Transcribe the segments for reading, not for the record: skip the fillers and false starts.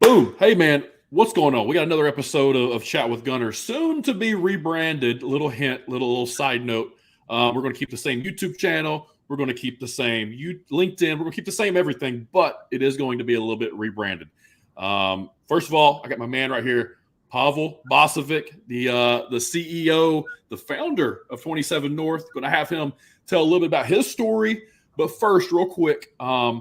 Boom. Hey, man, what's going on? We got another episode of Chat with Gunner, soon to be rebranded. Little hint, little side note. We're going to keep the same YouTube channel. We're going to keep the same LinkedIn. We're going to keep the same everything, but it is going to be a little bit rebranded. First of all, I got my man right here, Pavel Bosovik, the CEO, the founder of 27 North. Going to have him tell a little bit about his story. But first, real quick, I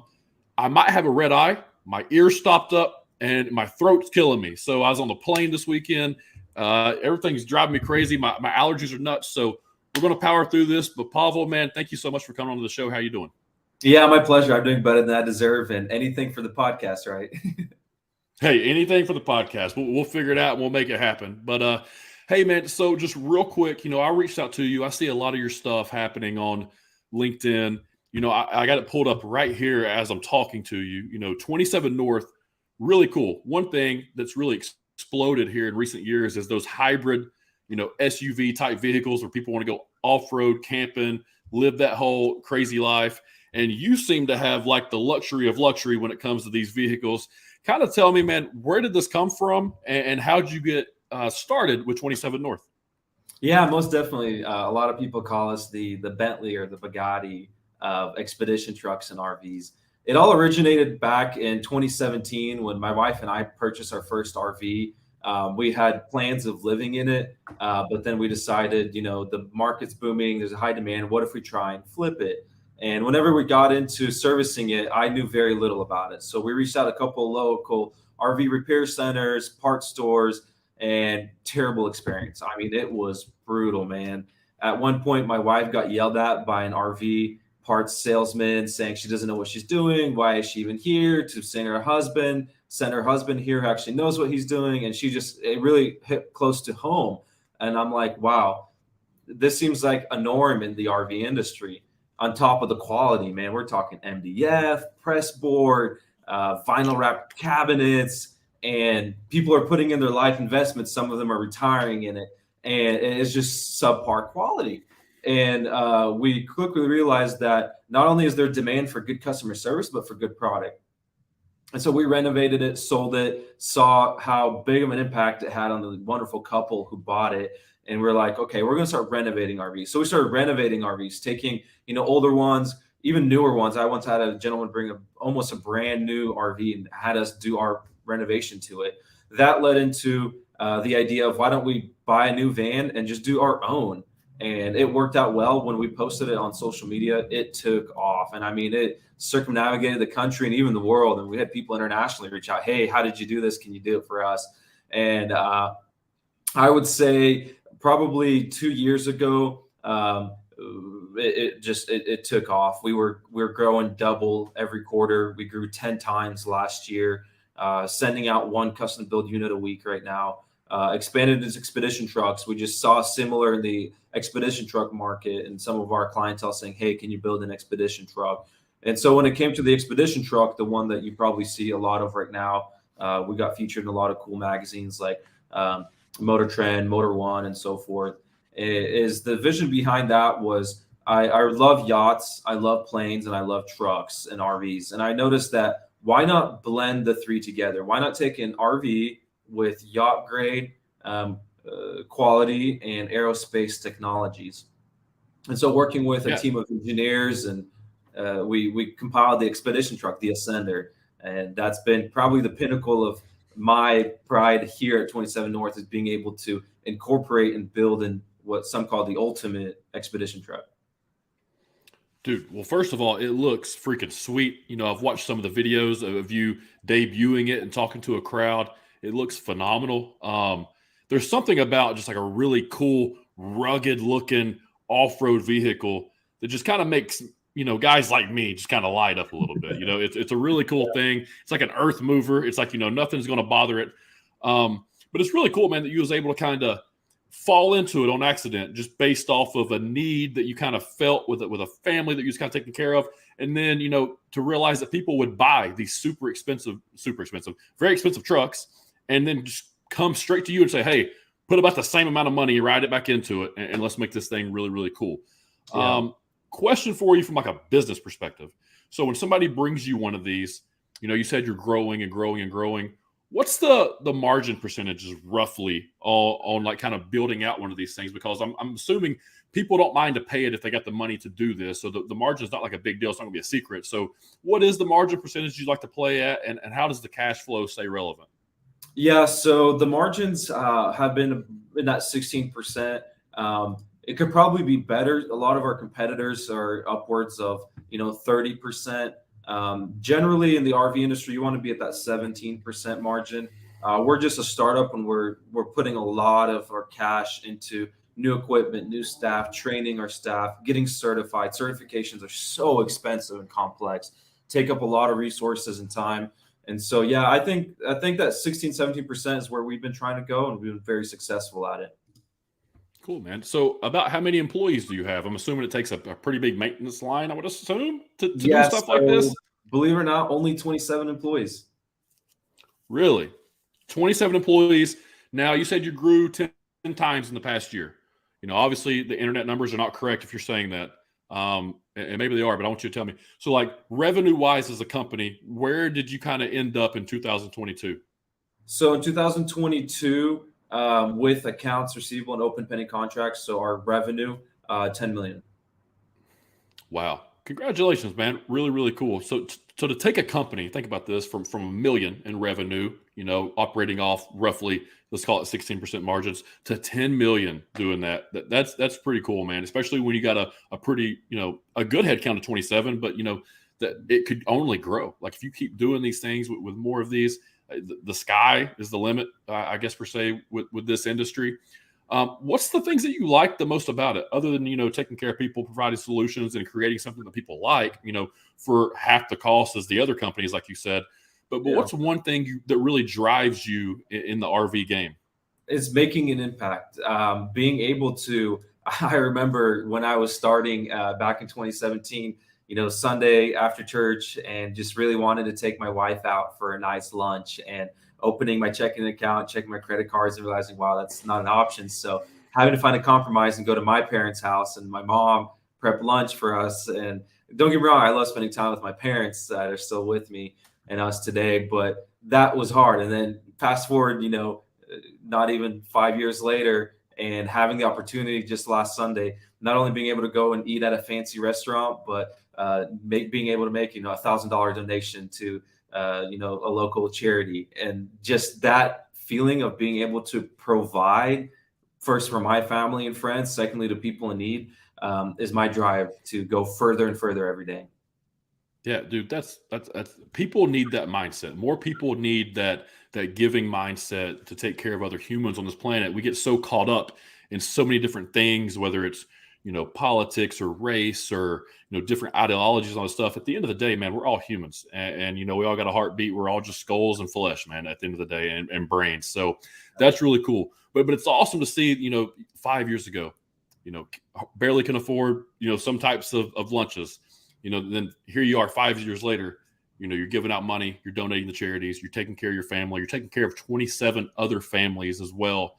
might have a red eye. My ear stopped up and my throat's killing me. So I was on the plane this weekend. Everything's driving me crazy. My allergies are nuts. So we're going to power through this. But Pavel, man, thank you so much for coming on to the show. How you doing? Yeah, my pleasure. I'm doing better than I deserve, and anything for the podcast, right? Hey, anything for the podcast. We'll figure it out and we'll make it happen. But hey, man, so just real quick, I reached out to you. I see a lot of your stuff happening on LinkedIn. I got it pulled up right here as I'm talking to you. 27 North, really cool. One thing that's really exploded here in recent years is those hybrid, SUV type vehicles where people want to go off-road camping, live that whole crazy life. And you seem to have like the luxury of luxury when it comes to these vehicles. Kind of tell me, man, where did this come from and how did you get started with 27 North? Yeah, most definitely. A lot of people call us the Bentley or the Bugatti of expedition trucks and RVs. It all originated back in 2017 when my wife and I purchased our first RV. We had plans of living in it, but then we decided, the market's booming, there's a high demand. What if we try and flip it? And whenever we got into servicing it, I knew very little about it. So we reached out a couple of local RV repair centers, parts stores, and terrible experience. I mean, it was brutal, man. At one point, my wife got yelled at by an RV parts salesman saying she doesn't know what she's doing. Why is she even here? To send her husband here who actually knows what he's doing. And it really hit close to home. And I'm like, wow, this seems like a norm in the RV industry. On top of the quality, man, we're talking MDF, press board, vinyl wrapped cabinets, and people are putting in their life investments. Some of them are retiring in it, and it's just subpar quality. And we quickly realized that not only is there demand for good customer service, but for good product. And so we renovated it, sold it, saw how big of an impact it had on the wonderful couple who bought it. And we're like, okay, we're going to start renovating RVs. So we started renovating RVs, taking, older ones, even newer ones. I once had a gentleman bring almost a brand new RV and had us do our renovation to it. That led into the idea of why don't we buy a new van and just do our own? And it worked out well. When we posted it on social media, it took off. And I mean, it circumnavigated the country and even the world. And we had people internationally reach out, hey, how did you do this? Can you do it for us? And I would say probably 2 years ago, it took off. We were growing double every quarter. We grew 10 times last year, sending out one custom build unit a week right now. Expanded into expedition trucks. We just saw similar in the expedition truck market and some of our clientele saying, hey, can you build an expedition truck? And so when it came to the expedition truck, the one that you probably see a lot of right now, we got featured in a lot of cool magazines like Motor Trend, Motor One, and so forth. Is the vision behind that was I love yachts, I love planes, and I love trucks and RVs. And I noticed that why not blend the three together? Why not take an RV with yacht grade quality and aerospace technologies? And so working with a team of engineers, and we compiled the expedition truck, the Ascender. And that's been probably the pinnacle of my pride here at 27 North, is being able to incorporate and build in what some call the ultimate expedition truck. Dude, well, first of all, it looks freaking sweet. I've watched some of the videos of you debuting it and talking to a crowd. It looks phenomenal. There's something about just like a really cool, rugged looking off-road vehicle that just kind of makes, guys like me just kind of light up a little bit. It's a really cool thing. It's like an earth mover. It's like, nothing's going to bother it. But it's really cool, man, that you was able to kind of fall into it on accident, just based off of a need that you kind of felt with a family that you was kind of taking care of. And then, to realize that people would buy these super expensive, very expensive trucks, and then just come straight to you and say, hey, put about the same amount of money, ride it back into it, and let's make this thing really, really cool. Yeah. Question for you from like a business perspective. So when somebody brings you one of these, you said you're growing and growing and growing. What's the margin percentages roughly on like kind of building out one of these things? Because I'm assuming people don't mind to pay it if they got the money to do this. So the margin is not like a big deal. It's not gonna be a secret. So what is the margin percentage you like to play at, and how does the cash flow stay relevant? Yeah, so the margins have been in that 16%. It could probably be better. A lot of our competitors are upwards of 30%. Generally, in the RV industry, you want to be at that 17% margin. We're just a startup, and we're putting a lot of our cash into new equipment, new staff, training our staff, getting certified. Certifications are so expensive and complex, take up a lot of resources and time. And so, yeah, I think that 16, 17% is where we've been trying to go, and we've been very successful at it. Cool, man. So about how many employees do you have? I'm assuming it takes a pretty big maintenance line, I would assume, to do Yeah, stuff like so this. believe it or not, only 27 employees. Really? 27 employees. Now, you said you grew 10 times in the past year. Obviously the internet numbers are not correct if you're saying that. And maybe they are, but I want you to tell me. So, like revenue wise as a company, where did you kind of end up in 2022? So in 2022, with accounts receivable and open pending contracts, so our revenue, 10 million. Wow. Congratulations, man. Really, really cool. So to take a company, think about this from a million in revenue, operating off roughly, let's call it 16% margins to 10 million doing that's pretty cool, man. Especially when you got a pretty, a good head count of 27, but that it could only grow. Like if you keep doing these things with more of these, the sky is the limit, I guess per se with this industry. What's the things that you like the most about it, other than taking care of people, providing solutions, and creating something that people like, for half the cost as the other companies, like you said. But Yeah. what's one thing that really drives you in the RV game? It's making an impact. Being able to, I remember when I was starting back in 2017, Sunday after church, and just really wanted to take my wife out for a nice lunch, and opening my checking account, checking my credit cards, and realizing, wow, that's not an option. So having to find a compromise and go to my parents' house, and my mom prep lunch for us. And don't get me wrong, I love spending time with my parents that are still with me and us today, but that was hard. And then fast forward, not even 5 years later, and having the opportunity just last Sunday, not only being able to go and eat at a fancy restaurant, but being able to make $1,000 donation to a local charity, and just that feeling of being able to provide first for my family and friends, secondly to people in need, is my drive to go further and further every day. Yeah, dude, that's people need that mindset. More people need that giving mindset to take care of other humans on this planet. We get so caught up in so many different things, whether it's politics or race or different ideologies on stuff. At the end of the day, man, we're all humans, and we all got a heartbeat. We're all just skulls and flesh, man. At the end of the day, and brains. So that's really cool. But it's awesome to see. 5 years ago, barely can afford some types of lunches. Then here you are 5 years later, you're giving out money, you're donating to charities, you're taking care of your family, you're taking care of 27 other families as well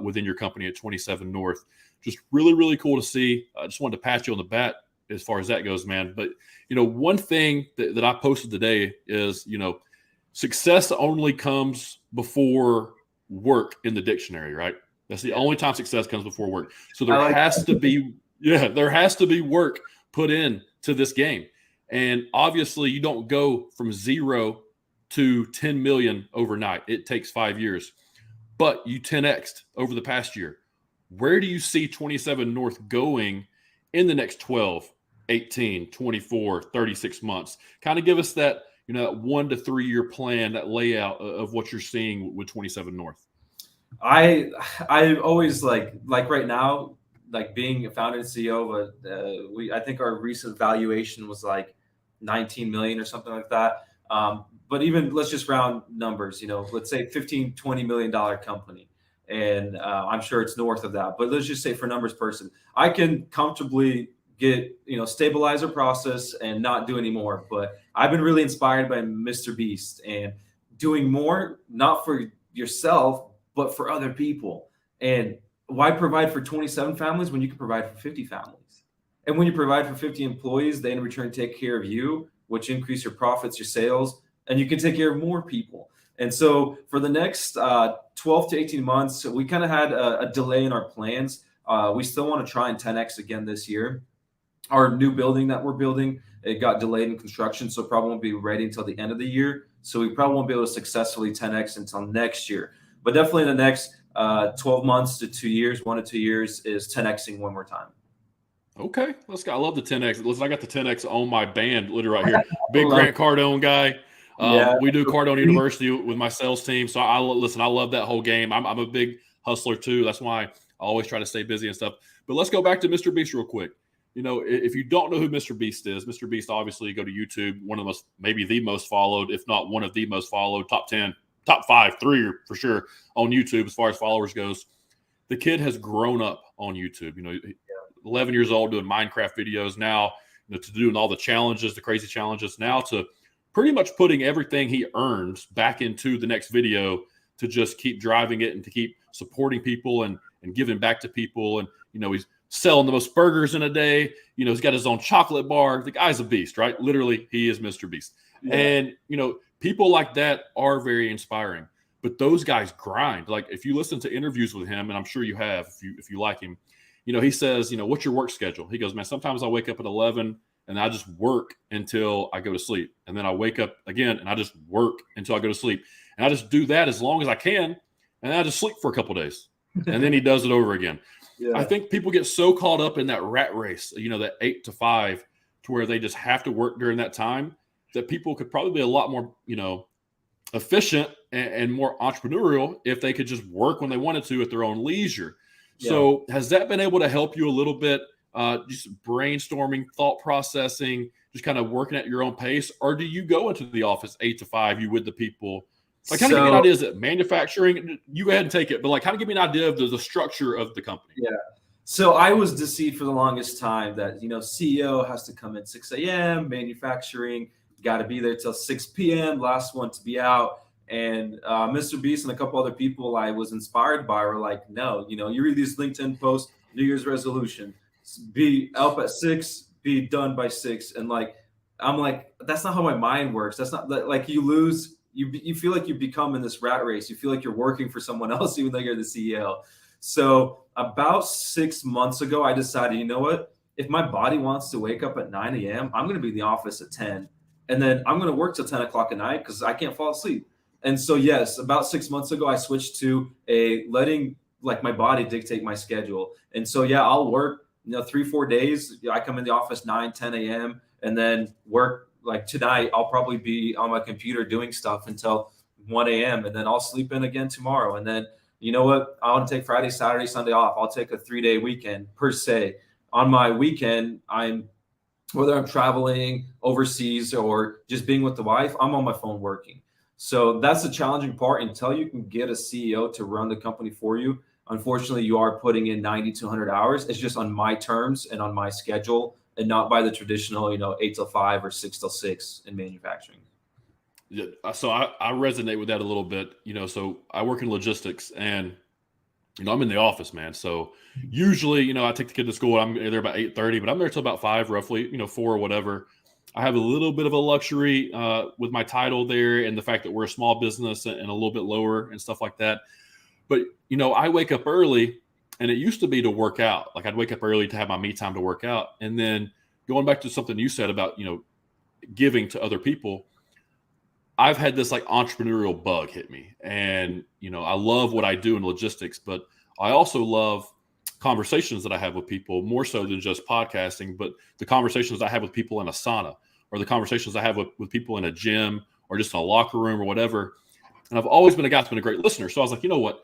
within your company at 27 North. Just really, really cool to see. I just wanted to pat you on the back as far as that goes, man. But, one thing that I posted today is, success only comes before work in the dictionary, right? That's the only time success comes before work. So there has to be work put in to this game. And obviously you don't go from 0 to 10 million overnight. It takes 5 years, but you 10x'd over the past year. Where do you see 27 North going in the next 12, 18, 24, 36 months? Kind of give us that, that 1 to 3 year plan, that layout of what you're seeing with 27 North. I always like right now, like being a founder and CEO, but I think our recent valuation was like 19 million or something like that. But even let's just round numbers, let's say 15, $20 million company. And I'm sure it's north of that, but let's just say for numbers person, I can comfortably get, stabilizer process and not do any more. But I've been really inspired by Mr. Beast and doing more, not for yourself, but for other people. And why provide for 27 families when you can provide for 50 families? And when you provide for 50 employees, they in return take care of you, which increase your profits, your sales, and you can take care of more people. And so for the next 12 to 18 months, we kind of had a delay in our plans. We still want to try and 10x again this year. Our new building that we're building, it got delayed in construction, so probably won't be ready until the end of the year. So we probably won't be able to successfully 10x until next year. But definitely in the next 12 months to 2 years, 1 to 2 years, is 10xing one more time. Okay, let's go. I love the 10X. Listen, I got the 10X on my band, literally right here. Big Grant Cardone guy. Yeah. We do Cardone University with my sales team. So I love that whole game. I'm a big hustler too. That's why I always try to stay busy and stuff. But let's go back to Mr. Beast real quick. You know, if you don't know who Mr. Beast is, Mr. Beast, obviously, go to YouTube, one of the most, maybe the most followed, if not one of the most followed, top 10, top 5, 3 for sure on YouTube as far as followers goes. The kid has grown up on YouTube. You know, 11 years old doing Minecraft videos now, you know, to doing all the challenges, the crazy challenges, now to pretty much putting everything he earns back into the next video to just keep driving it and to keep supporting people and giving back to people. And, you know, he's selling the most burgers in a day. You know, he's got his own chocolate bar. The guy's a beast, right? Literally, he is Mr. Beast. Yeah. And, you know, people like that are very inspiring. But those guys grind. Like, if you listen to interviews with him, and I'm sure you have, if you like him, you know, he says, you know, what's your work schedule? He goes, man, sometimes I wake up at 11 and I just work until I go to sleep. And then I wake up again and I just work until I go to sleep. And I just do that as long as I can. And then I just sleep for a couple of days. And then he does it over again. Yeah. I think people get so caught up in that rat race, you know, that 8 to 5, to where they just have to work during that time, that people could probably be a lot more, you know, efficient and more entrepreneurial if they could just work when they wanted to at their own leisure. Yeah. So has that been able to help you a little bit, just brainstorming, thought processing, just kind of working at your own pace? Or do you go into the office 8 to 5, you with the people? Like, kind of give me an idea, is it manufacturing? You go ahead and take it, but like, kind of give me an idea of the structure of the company. Yeah. So I was deceived for the longest time that, you know, CEO has to come in 6 a.m., manufacturing, got to be there till 6 p.m., last one to be out. And Mr. Beast and a couple other people I was inspired by were like, no, you know, you read these LinkedIn posts, New Year's resolution, be up at 6, be done by 6. And like, I'm like, that's not how my mind works. That's not like, you lose. You feel like you become in this rat race. You feel like you're working for someone else, even though you're the CEO. So about 6 months ago, I decided, you know what? If my body wants to wake up at 9 a.m., I'm going to be in the office at 10. And then I'm going to work till 10 o'clock at night because I can't fall asleep. And so, yes, about 6 months ago, I switched to letting like my body dictate my schedule. And so, yeah, I'll work, you know, 3-4 days. I come in the office 9, 10 a.m. and then work. Like tonight, I'll probably be on my computer doing stuff until 1 a.m. and then I'll sleep in again tomorrow. And then, you know what? I want to take Friday, Saturday, Sunday off. I'll take a 3-day weekend per se. On my weekend, whether I'm traveling overseas or just being with the wife, I'm on my phone working. So that's the challenging part. Until you can get a CEO to run the company for you, unfortunately, you are putting in 90 to 100 hours. It's just on my terms and on my schedule, and not by the traditional, you know, 8 till 5 or 6 till 6 in manufacturing. Yeah, so I resonate with that a little bit. You know, so I work in logistics, and you know, I'm in the office, man. So usually, you know, I take the kid to school. I'm there about 8:30, but I'm there till about 5, roughly, you know, 4 or whatever. I have a little bit of a luxury with my title there and the fact that we're a small business and a little bit lower and stuff like that. But, you know, I wake up early, and it used to be to work out. Like, I'd wake up early to have my me time to work out. And then going back to something you said about, you know, giving to other people, I've had this like entrepreneurial bug hit me. And, you know, I love what I do in logistics, but I also love conversations that I have with people, more so than just podcasting, but the conversations I have with people in a sauna, or the conversations I have with people in a gym, or just in a locker room or whatever. And I've always been a guy that's been a great listener. So I was like, you know what?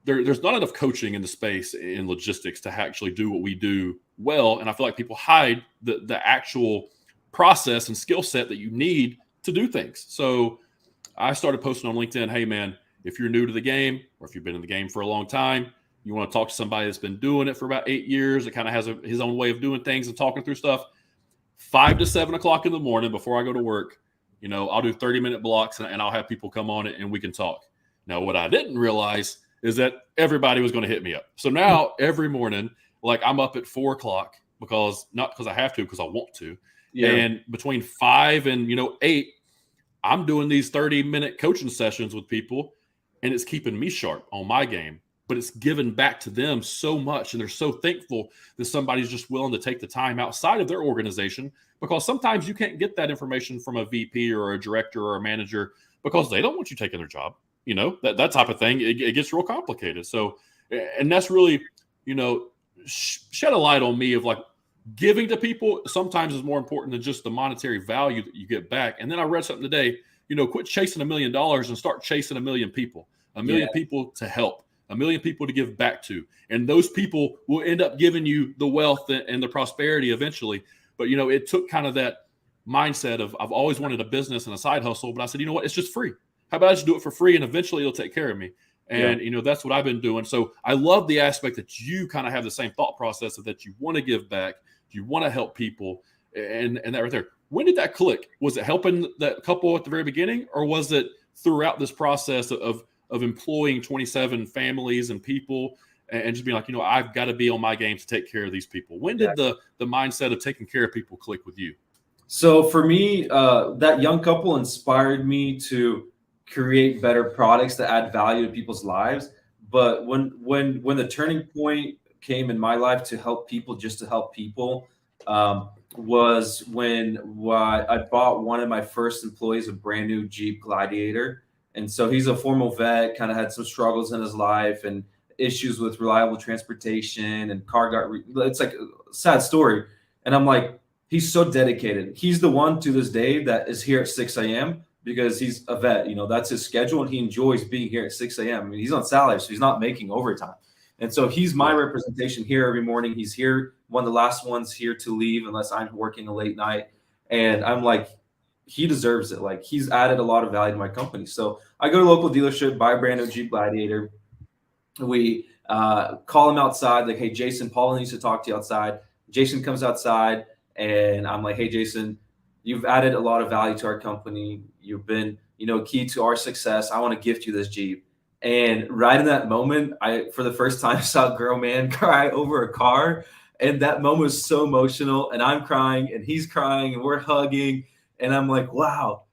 There's not enough coaching in the space in logistics to actually do what we do well. And I feel like people hide the actual process and skill set that you need to do things. So I started posting on LinkedIn, hey man, if you're new to the game, or if you've been in the game for a long time, you want to talk to somebody that's been doing it for about 8 years, that kind of has his own way of doing things and talking through stuff, 5 to 7 o'clock in the morning before I go to work, you know, I'll do 30-minute blocks and I'll have people come on it and we can talk. Now, what I didn't realize is that everybody was going to hit me up. So now every morning, like, I'm up at 4 o'clock not because I have to, because I want to. Yeah. And between 5 and, you know, 8, I'm doing these 30-minute coaching sessions with people, and it's keeping me sharp on my game. But it's given back to them so much, and they're so thankful that somebody's just willing to take the time outside of their organization, because sometimes you can't get that information from a VP or a director or a manager because they don't want you taking their job. That type of thing. It gets real complicated. So, and that's really, shed a light on me of like, giving to people sometimes is more important than just the monetary value that you get back. And then I read something today, quit chasing $1 million and start chasing 1 million people, a million people to help, 1 million people to give back to. And those people will end up giving you the wealth and the prosperity eventually. But, it took kind of that mindset of, I've always wanted a business and a side hustle, but I said, you know what, it's just free. How about I just do it for free, and eventually it'll take care of me. And, that's what I've been doing. So I love the aspect that you kind of have the same thought process of that you want to give back, you want to help people, and that right there. When did that click? Was it helping that couple at the very beginning, or was it throughout this process of employing 27 families and people and just being like, I've got to be on my game to take care of these people? When did the mindset of taking care of people click with you? So for me, that young couple inspired me to create better products that add value to people's lives. But when the turning point came in my life to help people, just to help people, was when I bought one of my first employees a brand new Jeep Gladiator. And so he's a formal vet, kind of had some struggles in his life and issues with reliable transportation, and it's like a sad story. And I'm like, he's so dedicated. He's the one to this day that is here at 6 a.m. because he's a vet. That's his schedule, and he enjoys being here at 6 a.m. I mean, he's on salary, so he's not making overtime. And so he's my representation here every morning. He's here, one of the last ones here to leave unless I'm working a late night. And I'm like, he deserves it. Like, he's added a lot of value to my company. So I go to a local dealership, buy a brand new Jeep Gladiator. We call him outside, like, hey, Jason, Paul needs to talk to you outside. Jason comes outside, and I'm like, hey, Jason, you've added a lot of value to our company. You've been, key to our success. I want to gift you this Jeep. And right in that moment, I, for the first time, saw a grown man cry over a car. And that moment was so emotional. And I'm crying, and he's crying, and we're hugging. And I'm like, wow,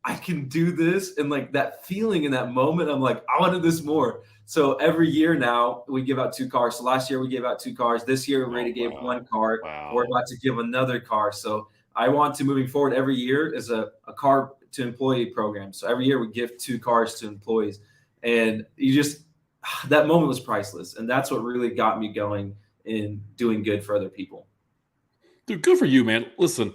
I can do this. And like that feeling in that moment, I'm like, I wanted this more. So every year now we give out 2 cars. So last year we gave out 2 cars. This year we already gave 1 car. Wow. We're about to give another car. So I want to, moving forward, every year is a car to employee program. So every year we give 2 cars to employees. And that moment was priceless. And that's what really got me going in doing good for other people. Dude, good for you, man. Listen,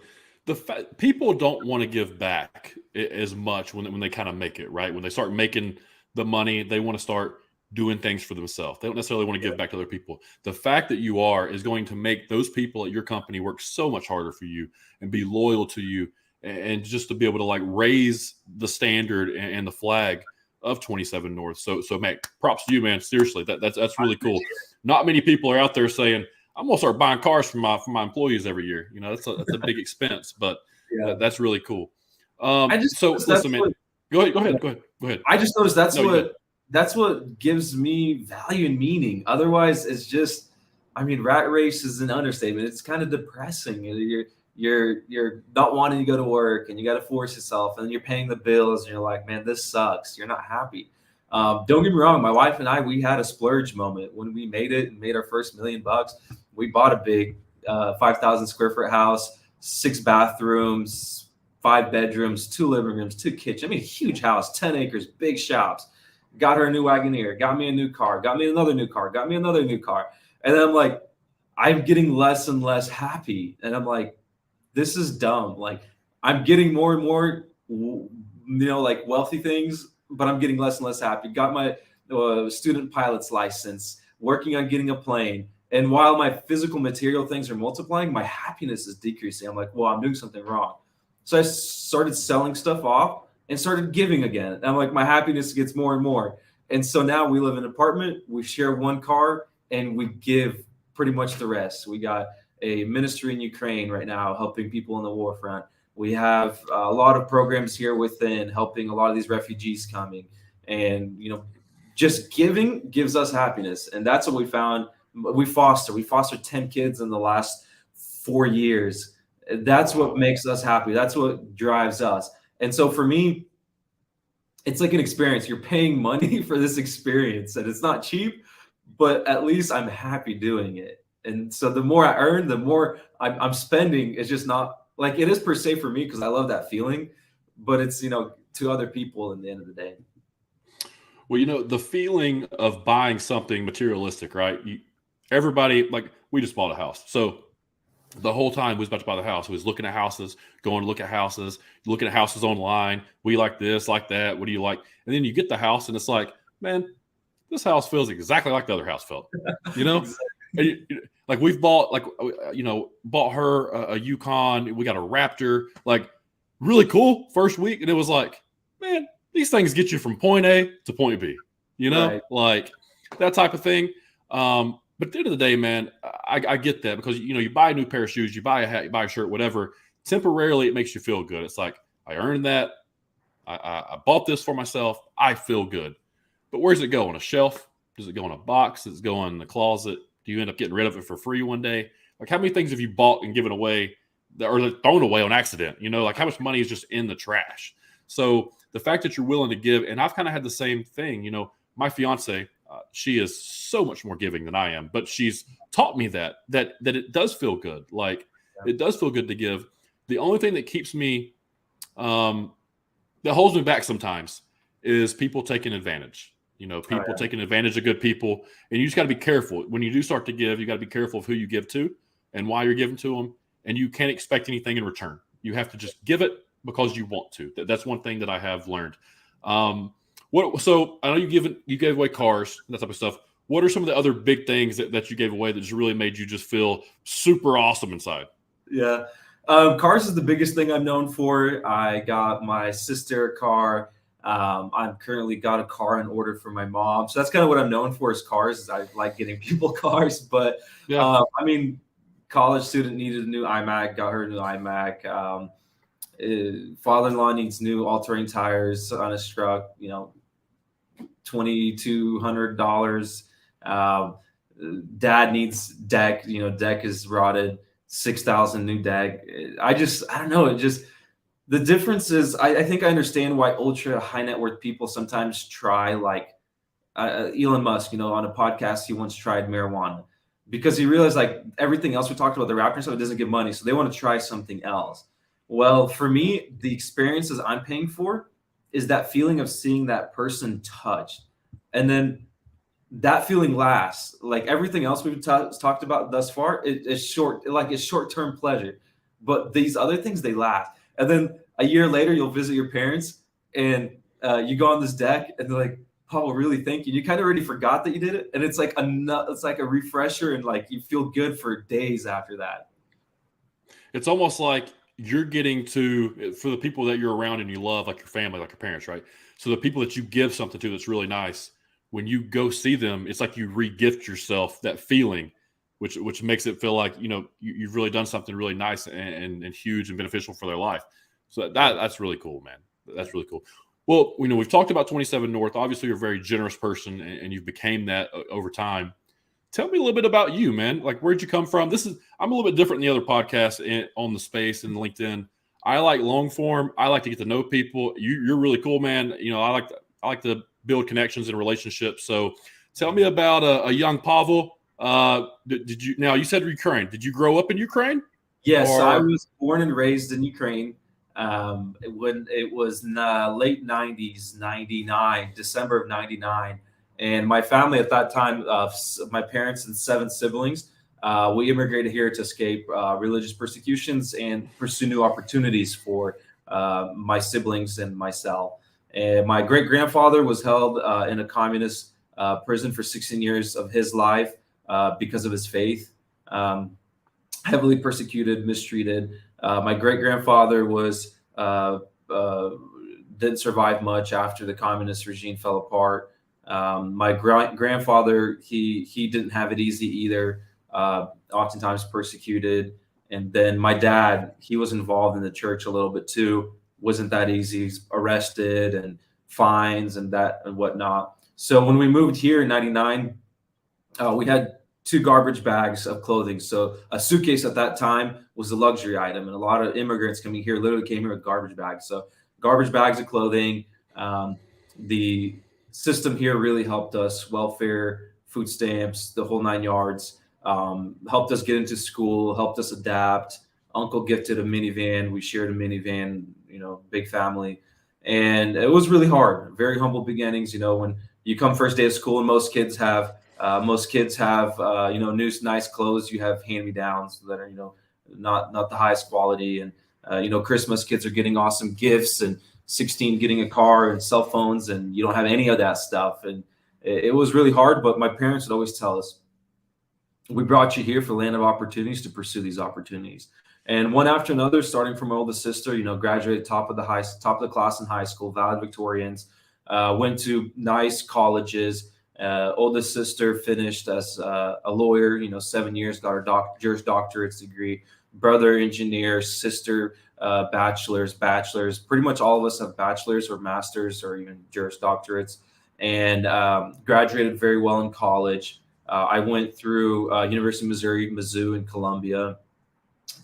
people don't want to give back as much when they kind of make it, right? When they start making the money, they want to start doing things for themselves. They don't necessarily want to give back to other people. The fact that you are is going to make those people at your company work so much harder for you and be loyal to you, and just to be able to like raise the standard and the flag of 27 North. So man, props to you, man. Seriously, that's really cool. Not many people are out there saying, I'm gonna start buying cars for my employees every year. That's a big expense, but that's really cool. Listen, man. Go ahead. I just noticed that's what gives me value and meaning. Otherwise, it's just, rat race is an understatement. It's kind of depressing. You're not wanting to go to work, and you got to force yourself, and you're paying the bills, and you're like, man, this sucks. You're not happy. Don't get me wrong. My wife and I, we had a splurge moment when we made it and made our first $1 million. We bought a big 5,000 square foot house, 6 bathrooms, 5 bedrooms, 2 living rooms, 2 kitchens. Huge house, 10 acres, big shops. Got her a new Wagoneer, got me a new car, got me another new car, got me another new car. And then I'm like, I'm getting less and less happy. And I'm like, this is dumb. Like, I'm getting more and more, like wealthy things, but I'm getting less and less happy. Got my student pilot's license, working on getting a plane. And while my physical material things are multiplying, my happiness is decreasing. I'm like, well, I'm doing something wrong. So I started selling stuff off and started giving again. And I'm like, my happiness gets more and more. And so now we live in an apartment, we share 1 car, and we give pretty much the rest. We got a ministry in Ukraine right now, helping people in the war front. We have a lot of programs here within, helping a lot of these refugees coming. And, just giving gives us happiness. And that's what we found. We fostered 10 kids in the last 4 years. That's what makes us happy. That's what drives us. And so for me, it's like an experience. You're paying money for this experience, and it's not cheap, but at least I'm happy doing it. And so the more I earn, the more I'm spending. It's just not like it is per se for me because I love that feeling, but it's, to other people in the end of the day. Well, the feeling of buying something materialistic, right? Everybody, like, we just bought a house. So the whole time we was about to buy the house, we was looking at houses, going to look at houses, looking at houses online. We like this, like that. What do you like? And then you get the house and it's like, man, this house feels exactly like the other house felt, you know? Exactly. Like we've bought, like, bought her a Yukon. We got a Raptor, like really cool first week. And it was like, man, these things get you from point A to point B, Right. like that type of thing. But at the end of the day, man, I get that because, you buy a new pair of shoes, you buy a hat, you buy a shirt, whatever. Temporarily, it makes you feel good. It's like, I earned that. I bought this for myself. I feel good. But where does it go? On a shelf? Does it go in a box? Does it go in the closet? Do you end up getting rid of it for free one day? Like, how many things have you bought and given away or thrown away on accident? Like, how much money is just in the trash? So the fact that you're willing to give, and I've kind of had the same thing. My fiance, she is so much more giving than I am, but she's taught me that it does feel good. Like, it does feel good to give. The only thing that keeps me, that holds me back sometimes, is people taking advantage. People taking advantage of good people, and you just got to be careful when you do start to give. You got to be careful of who you give to and why you're giving to them, and you can't expect anything in return. You have to just give it because you want to. That's one thing that I have learned. So I know you gave away cars and that type of stuff. What are some of the other big things that you gave away that just really made you just feel super awesome inside? Yeah. Cars is the biggest thing I'm known for. I got my sister a car. I've currently got a car in order for my mom. So that's kind of what I'm known for is cars. Is I like getting people cars. But Yeah. college student needed a new iMac, got her a new iMac. Father-in-law needs new all-terrain tires on his truck, $2,200. Dad needs deck, deck is rotted, 6,000 new deck. I don't know. The difference is I think I understand why ultra high net worth people sometimes try, like Elon Musk, on a podcast, he once tried marijuana because he realized like everything else we talked about, the Raptor stuff, it doesn't give money. So they want to try something else. Well, for me, the experiences I'm paying for is that feeling of seeing that person touched. And then that feeling lasts. Like everything else we've talked about thus far, it's short-term pleasure. But these other things, they last. And then a year later, you'll visit your parents and you go on this deck and they're like, Paul, really thank you. You kind of already forgot that you did it. And it's like a refresher and like you feel good for days after that. It's almost like you're getting to, for the people that you're around and you love, like your family, like your parents, right? So the people that you give something to that's really nice, when you go see them, it's like you re-gift yourself that feeling, which makes it feel like, you've really done something really nice and huge and beneficial for their life. So that's really cool, man. That's really cool. Well, we've talked about 27 North. Obviously, you're a very generous person, and you've became that over time. Tell me a little bit about you, man. Like, where'd you come from? I'm a little bit different than the other podcasts on the space and LinkedIn. I like long form. I like to get to know people. You're really cool, man. I like to build connections and relationships. So, tell me about a young Pavel. Did you? Now, you said Ukraine. Did you grow up in Ukraine? Yes, I Or was born and raised in Ukraine. When it was late 90s, 99, December of 99. And my family at that time, my parents and 7 siblings, we immigrated here to escape religious persecutions and pursue new opportunities for my siblings and myself. And my great grandfather was held in a communist prison for 16 years of his life because of his faith. Heavily persecuted, mistreated. My great grandfather was didn't survive much after the communist regime fell apart. My grandfather, he didn't have it easy either. Oftentimes persecuted. And then my dad, he was involved in the church a little bit too. Wasn't that easy. He's arrested and fines and that and whatnot. So when we moved here in '99, we had 2 garbage bags of clothing. So a suitcase at that time was a luxury item, and a lot of immigrants coming here literally came here with garbage bags. So garbage bags of clothing. The system here really helped us, welfare, food stamps, the whole 9 yards. Helped us get into school, helped us adapt. Uncle gifted a minivan. We shared a minivan, big family. And it was really hard, very humble beginnings. When you come first day of school and most kids have new nice clothes. You have hand-me-downs that are not the highest quality. And Christmas, kids are getting awesome gifts, and 16 getting a car and cell phones, and you don't have any of that stuff. And it was really hard, but my parents would always tell us, we brought you here for land of opportunities to pursue these opportunities. And one after another, starting from my oldest sister, graduated top of the class in high school, valedictorians, went to nice colleges. Oldest sister finished as a lawyer, 7 years, got her Juris Doctorate's degree. Brother engineer, sister bachelor's. Pretty much all of us have bachelor's or master's or even Juris Doctorates, and graduated very well in college. I went through University of Missouri, Mizzou, and Columbia,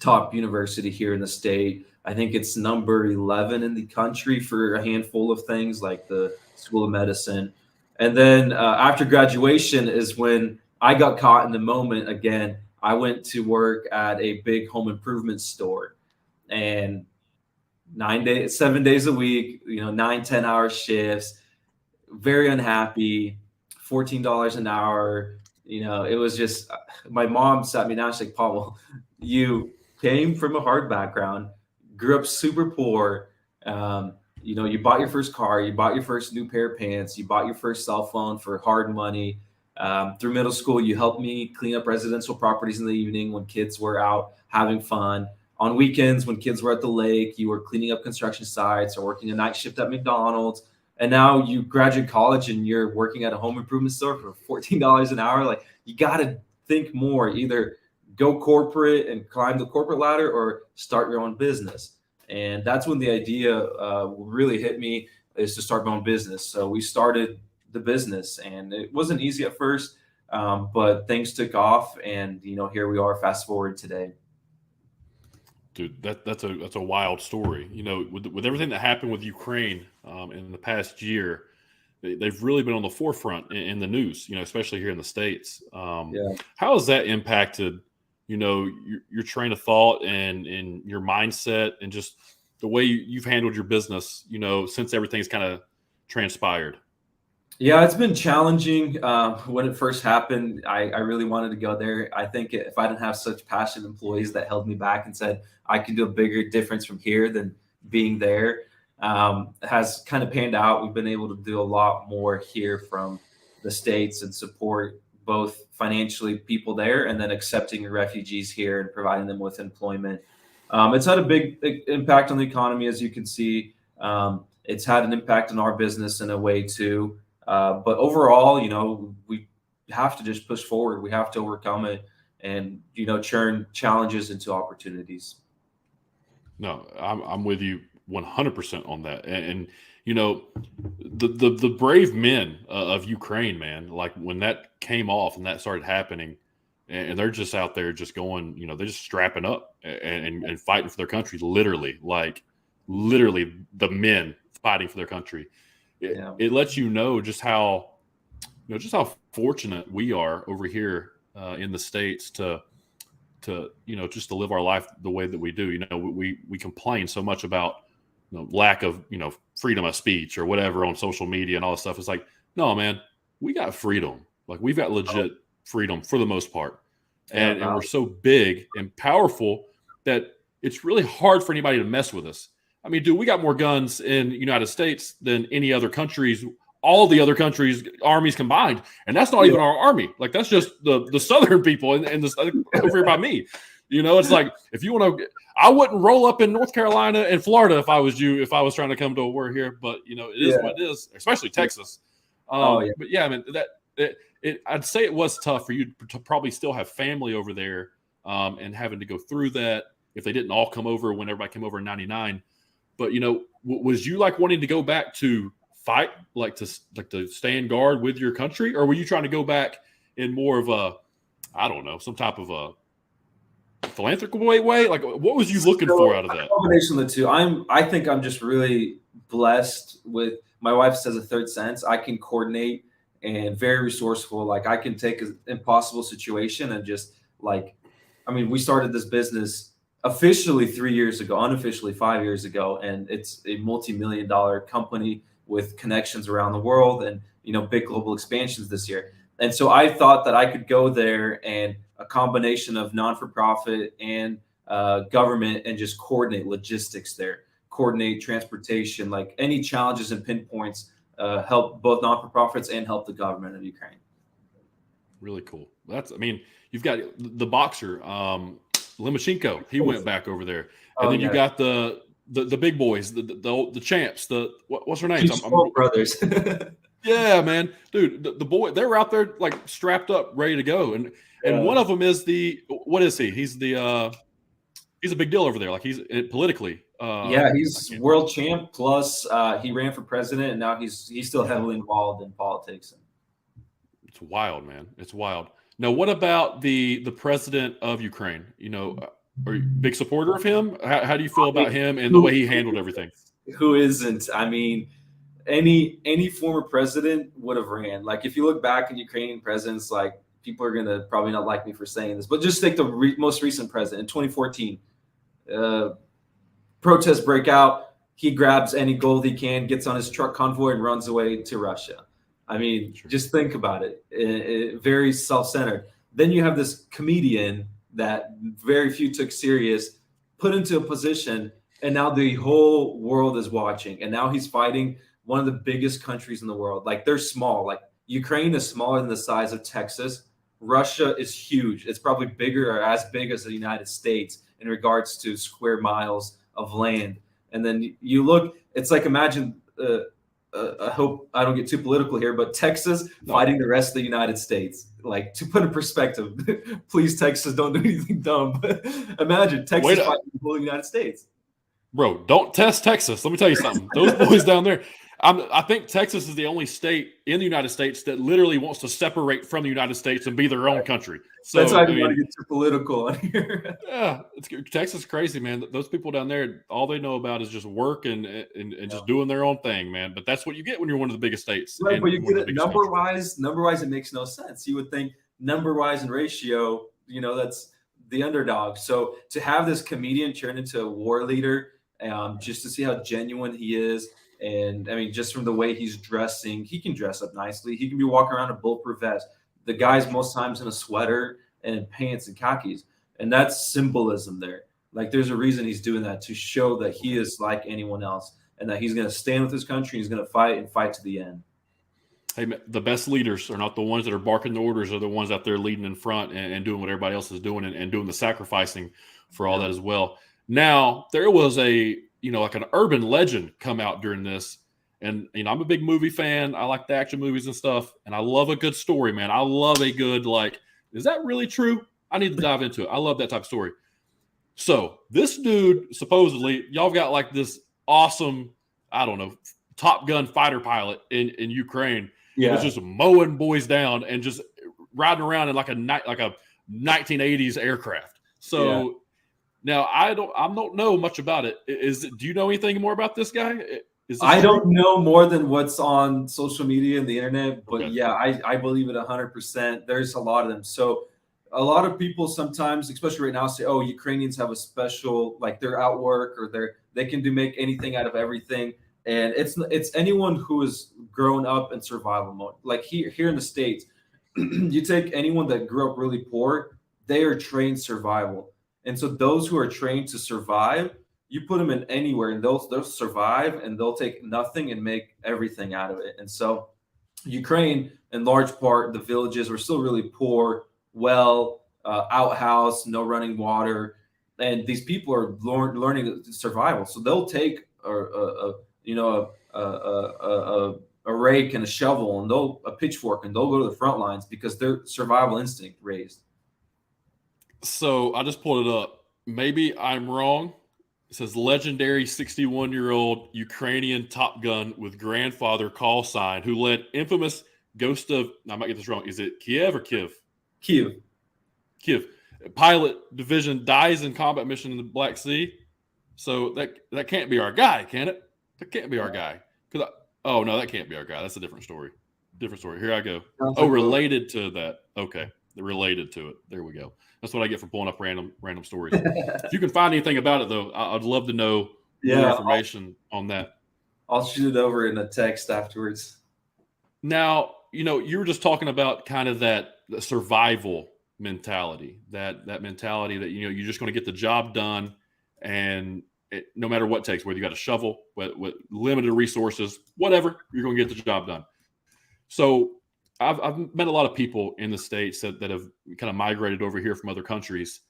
top university here in the state. I think it's number 11 in the country for a handful of things like the School of Medicine. And then after graduation is when I got caught in the moment again. I went to work at a big home improvement store, and 7 days a week, 9-10 hour shifts, very unhappy, $14 an hour. It was just, my mom sat me down. She's like, Pavel, you came from a hard background, grew up super poor. You bought your first car, you bought your first new pair of pants, you bought your first cell phone for hard money. Through middle school, you helped me clean up residential properties in the evening when kids were out having fun. On weekends, when kids were at the lake, you were cleaning up construction sites or working a night shift at McDonald's. And now you graduate college and you're working at a home improvement store for $14 an hour. Like, you got to think more, either go corporate and climb the corporate ladder or start your own business. And that's when the idea really hit me, is to start my own business. So we started the business, and it wasn't easy at first, but things took off, and here we are, fast forward today. Dude, that's a wild story. With everything that happened with Ukraine in the past year, they've really been on the forefront in the news. Especially here in the States. Yeah. How has that impacted your train of thought and your mindset and just the way you've handled your business? Since everything's kind of transpired. Yeah, it's been challenging. When it first happened, I really wanted to go there. I think if I didn't have such passionate employees that held me back and said I can do a bigger difference from here than being there, has kind of panned out. We've been able to do a lot more here from the States and support both financially people there and then accepting refugees here and providing them with employment. It's had a big impact on the economy, as you can see. It's had an impact on our business in a way too. But overall, we have to just push forward. We have to overcome it and, turn challenges into opportunities. No, I'm with you 100% on that. And the brave men of Ukraine, man, like when that came off and that started happening, and they're just out there just going, they're just strapping up and fighting for their country, literally the men fighting for their country. It lets you know just how fortunate we are over here in the States to just to live our life the way that we do. We complain so much about lack of freedom of speech or whatever on social media and all this stuff. It's like, no, man, we got freedom. Like, we've got legit freedom for the most part, and we're so big and powerful that it's really hard for anybody to mess with us. I mean, dude, we got more guns in the United States than any other countries, all the other countries' armies combined. And that's not even our army. Like, that's just the Southern people and over here by me. It's like, if you want to, I wouldn't roll up in North Carolina and Florida if I was you, if I was trying to come to a war here. But, it is what it is, especially Texas. But yeah, I mean, I'd say it was tough for you to probably still have family over there and having to go through that if they didn't all come over when everybody came over in '99. But, was you like wanting to go back to fight, like to stand guard with your country? Or were you trying to go back in more of a, I don't know, some type of a philanthropic way? Like, what was you looking for out of that? A combination of the two. I think I'm just really blessed with my wife says a third sense. I can coordinate and very resourceful. Like I can take an impossible situation and just like, I mean, we started this business officially 3 years ago, unofficially 5 years ago, and it's a multi-million-dollar company with connections around the world and big global expansions this year. And so I thought that I could go there and a combination of non-for-profit and government and just coordinate logistics there, coordinate transportation, like any challenges and pinpoints, help both non-for-profits and help the government of Ukraine. Really cool. I mean, you've got the boxer, Lemachenko. He went back over there, and then you got the big boys, the champs. What's her name? Brothers. Yeah, man, dude, the boy, they were out there like strapped up, ready to go, and one of them is what is he? He's a big deal over there. Like he's politically. He's world champ. Plus, he ran for president, and now he's still heavily involved in politics. It's wild, man. It's wild. Now, what about the president of Ukraine? Are you a big supporter of him? How do you feel about him and the way he handled everything? Who isn't? I mean, any former president would have ran. Like if you look back in Ukrainian presidents, like people are gonna probably not like me for saying this, but just take the most recent president in 2014. Protests break out. He grabs any gold he can, gets on his truck convoy, and runs away to Russia. I mean, just think about it. Very self-centered. Then you have this comedian that very few took serious, put into a position, and now the whole world is watching. And now he's fighting one of the biggest countries in the world. Like they're small. Like Ukraine is smaller than the size of Texas. Russia is huge. It's probably bigger or as big as the United States in regards to square miles of land. And then you look, it's like imagine, I hope I don't get too political here, but Texas fighting the rest of the United States. Like to put in perspective, please, Texas, don't do anything dumb. But imagine Texas fighting the whole United States. Bro, don't test Texas. Let me tell you something. Those boys down there. I think Texas is the only state in the United States that literally wants to separate from the United States and be their own country. So that's why I didn't want to get too political on here. Yeah, Texas is crazy, man. Those people down there, all they know about is just work and just doing their own thing, man. But that's what you get when you're one of the biggest states. Right, but you get it number-wise, it makes no sense. You would think number-wise and ratio, that's the underdog. So to have this comedian turn into a war leader, just to see how genuine he is. And I mean, just from the way he's dressing, he can dress up nicely. He can be walking around in a bulletproof vest. The guy's most times in a sweater and pants and khakis. And that's symbolism there. Like there's a reason he's doing that, to show that he is like anyone else and that he's going to stand with his country. He's going to fight and fight to the end. Hey, the best leaders are not the ones that are barking the orders, are the ones out there leading in front and doing what everybody else is doing and doing the sacrificing for all that as well. Now, there was like an urban legend come out during this. And, I'm a big movie fan. I like the action movies and stuff. And I love a good story, man. I love a good, is that really true? I need to dive into it. I love that type of story. So this dude, supposedly, y'all got like this awesome, I don't know, Top Gun fighter pilot in Ukraine. Yeah. Was just mowing boys down and just riding around in like a 1980s aircraft. So now I don't know much about it. Do you know anything more about this guy? I don't know more than what's on social media and the internet, but I believe it 100%. There's a lot of them. So a lot of people sometimes, especially right now, say, "Oh, Ukrainians have a special, like they're out work or they can make anything out of everything." And it's anyone who has grown up in survival mode. Like here in the States, you take anyone that grew up really poor, they are trained survival. And so those who are trained to survive, you put them in anywhere and they'll survive and they'll take nothing and make everything out of it. And so Ukraine, in large part, the villages were still really poor, outhouse, no running water. And these people are learning survival. So they'll take a rake and a shovel and a pitchfork and they'll go to the front lines because their survival instinct raised. So I just pulled it up. Maybe I'm wrong. It says legendary 61-year-old Ukrainian Top Gun with grandfather call sign who led infamous Ghost of, I might get this wrong. Is it Kiev or Kiev? Kiev. pilot division dies in combat mission in the Black Sea. So that can't be our guy, can it? That can't be our guy. Oh no, that can't be our guy. That's a different story. Different story. Here I go. Oh, related to that. Okay, related to it. There we go. That's what I get for pulling up random stories. If you can find anything about it, though, I'd love to know more information on that. I'll shoot it over in a text afterwards. Now, you were just talking about kind of that survival mentality, that mentality that, you're just going to get the job done, and no matter what it takes, whether you got a shovel, with limited resources, whatever, you're going to get the job done. So I've met a lot of people in the States that have kind of migrated over here from other countries,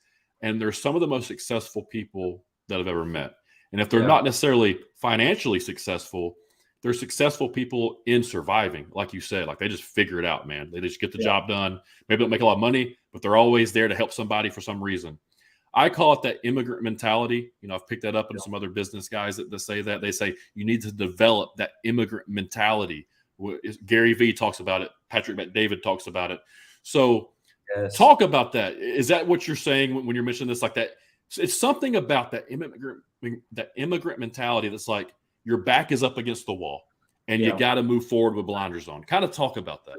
and they're some of the most successful people that I've ever met. And if they're not necessarily financially successful, they're successful people in surviving. Like you said, like they just figure it out, man. They just get the job done. Maybe they don't make a lot of money, but they're always there to help somebody for some reason. I call it that immigrant mentality. I've picked that up in some other business guys that say that. They say you need to develop that immigrant mentality. Gary Vee talks about it. Patrick Bet-David talks about it. So talk about that. Is that what you're saying when you're mentioning this? Like that, it's something about that immigrant mentality that's like your back is up against the wall and you got to move forward with blinders on. Kind of talk about that.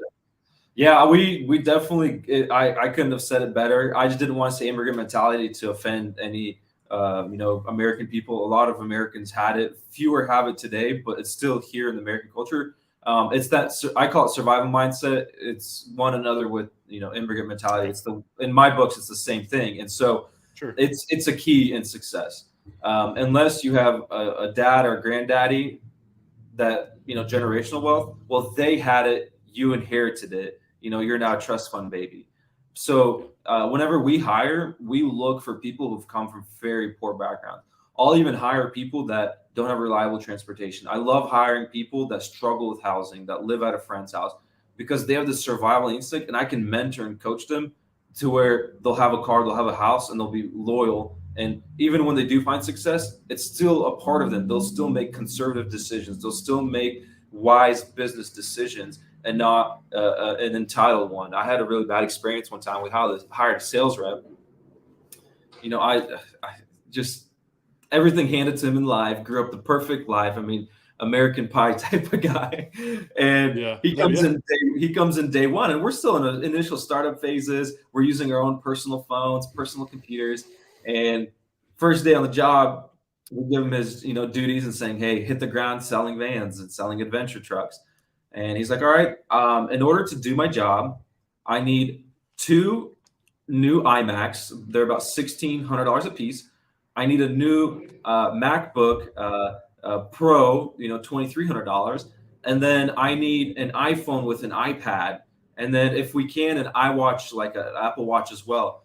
Yeah, we definitely. I couldn't have said it better. I just didn't want to say immigrant mentality to offend any American people. A lot of Americans had it. Fewer have it today, but it's still here in the American culture. It's that I call it survival mindset. It's one another with immigrant mentality. In my books, it's the same thing, and so it's a key in success. Unless you have a dad or a granddaddy that generational wealth, well, they had it, you inherited it. You're now a trust fund baby. So whenever we hire, we look for people who've come from very poor backgrounds. I'll even hire people that don't have reliable transportation. I love hiring people that struggle with housing, that live at a friend's house, because they have this survival instinct, and I can mentor and coach them to where they'll have a car, they'll have a house, and they'll be loyal. And even when they do find success, it's still a part of them. They'll still make conservative decisions. They'll still make wise business decisions and not an entitled one. I had a really bad experience one time. We hired a sales rep. I just everything handed to him in life, grew up the perfect life. I mean, American Pie type of guy. And he comes in day one, and we're still in the initial startup phases. We're using our own personal phones, personal computers. And first day on the job, we give him his, duties and saying, hey, hit the ground selling vans and selling adventure trucks. And he's like, all right, in order to do my job, I need 2 new iMacs. They're about $1,600 a piece. I need a new MacBook Pro, $2,300. And then I need an iPhone with an iPad. And then if we can, an iWatch, like an Apple Watch as well.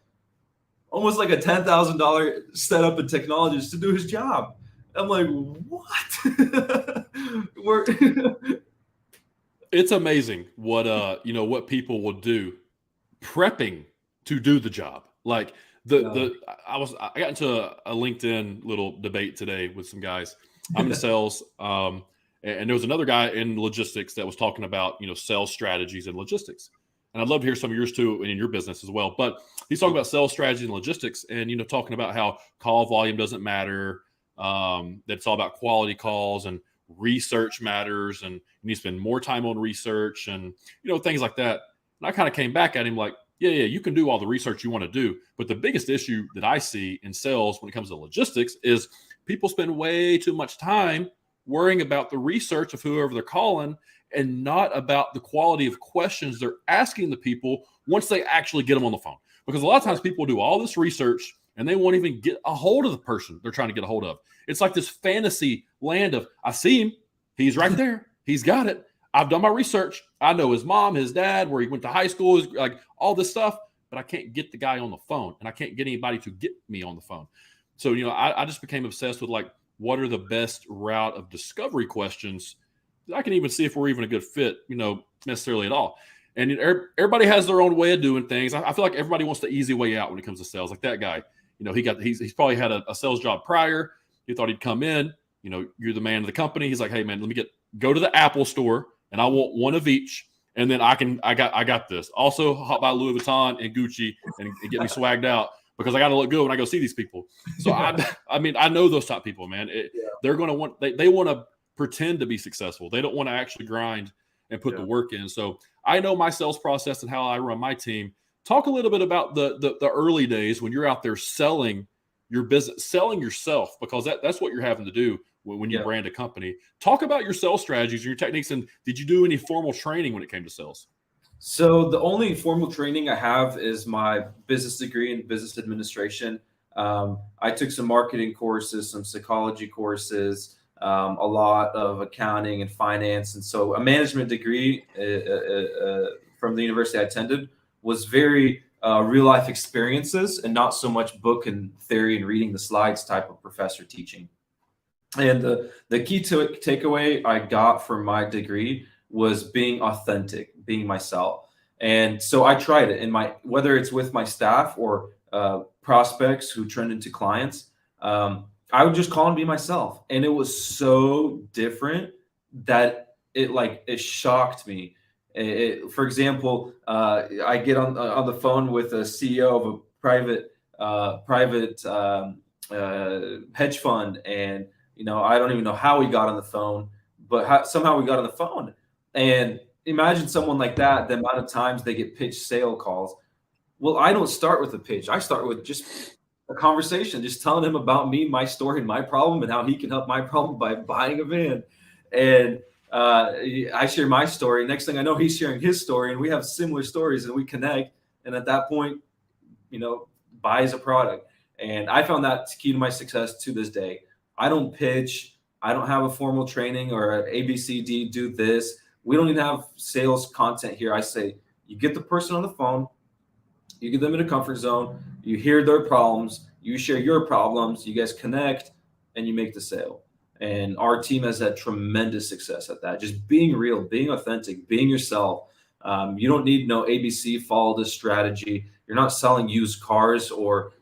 Almost like a $10,000 setup and technologies to do his job. I'm like, what? It's amazing what what people will do prepping to do the job. Like I got into a LinkedIn little debate today with some guys. I'm in sales, and there was another guy in logistics that was talking about sales strategies and logistics. And I'd love to hear some of yours too, and in your business as well. But he's talking about sales strategy and logistics, and talking about how call volume doesn't matter, that it's all about quality calls, and research matters, and you need to spend more time on research, and things like that. And I kind of came back at him like, yeah, you can do all the research you want to do, but the biggest issue that I see in sales when it comes to logistics is people spend way too much time worrying about the research of whoever they're calling, and not about the quality of questions they're asking the people once they actually get them on the phone. Because a lot of times people do all this research and they won't even get a hold of the person they're trying to get a hold of. It's like this fantasy land of, I see him, he's right there, he's got it. I've done my research. I know his mom, his dad, where he went to high school, like all this stuff, but I can't get the guy on the phone, and I can't get anybody to get me on the phone. So, I just became obsessed with like, what are the best route of discovery questions that I can even see if we're even a good fit, necessarily at all. And everybody has their own way of doing things. I feel like everybody wants the easy way out when it comes to sales. Like that guy, he's probably had a sales job prior. He thought he'd come in, you're the man of the company. He's like, hey man, let me go to the Apple store, and I want one of each. And then I got this. Also, hop by Louis Vuitton and Gucci and get me swagged out. because I got to look good when I go see these people. So I mean, I know those type of people, man. They're going to want, they want to pretend to be successful. They don't want to actually grind and put the work in. So I know my sales process and how I run my team. Talk a little bit about the early days when you're out there selling your business, selling yourself, because that's what you're having to do when you brand a company. Talk about your sales strategies and your techniques. And did you do any formal training when it came to sales? So the only formal training I have is my business degree in business administration. I took some marketing courses, some psychology courses, a lot of accounting and finance. And so a management degree from the university I attended was very real life experiences and not so much book and theory and reading the slides type of professor teaching. And the key takeaway I got from my degree was being authentic, being myself. And so I tried it in whether it's with my staff or prospects who turned into clients, I would just call and be myself. And it was so different that it shocked me. For example, I get on the phone with a CEO of a private hedge fund, and I don't even know how we got on the phone, but somehow we got on the phone. And imagine someone like that, the amount of times they get pitched sale calls. Well, I don't start with a pitch. I start with just a conversation, just telling him about me, my story, and my problem, and how he can help my problem by buying a van. And I share my story. Next thing I know, he's sharing his story, and we have similar stories, and we connect. And at that point, buys a product. And I found that key to my success to this day. I don't pitch. I don't have a formal training or an ABCD, do this. We don't even have sales content here. I say, you get the person on the phone, you get them in a comfort zone, you hear their problems, you share your problems, you guys connect, and you make the sale. And our team has had tremendous success at that. Just being real, being authentic, being yourself. You don't need no ABC, follow this strategy. You're not selling used cars or,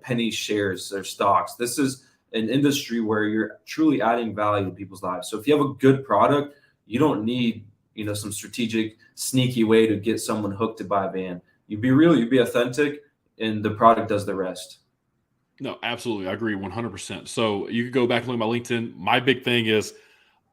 penny shares or stocks. This is an industry where you're truly adding value to people's lives. So if you have a good product, you don't need, some strategic, sneaky way to get someone hooked to buy a van. You be real, you be authentic, and the product does the rest. No, absolutely. I agree 100%. So you could go back and look at my LinkedIn. My big thing is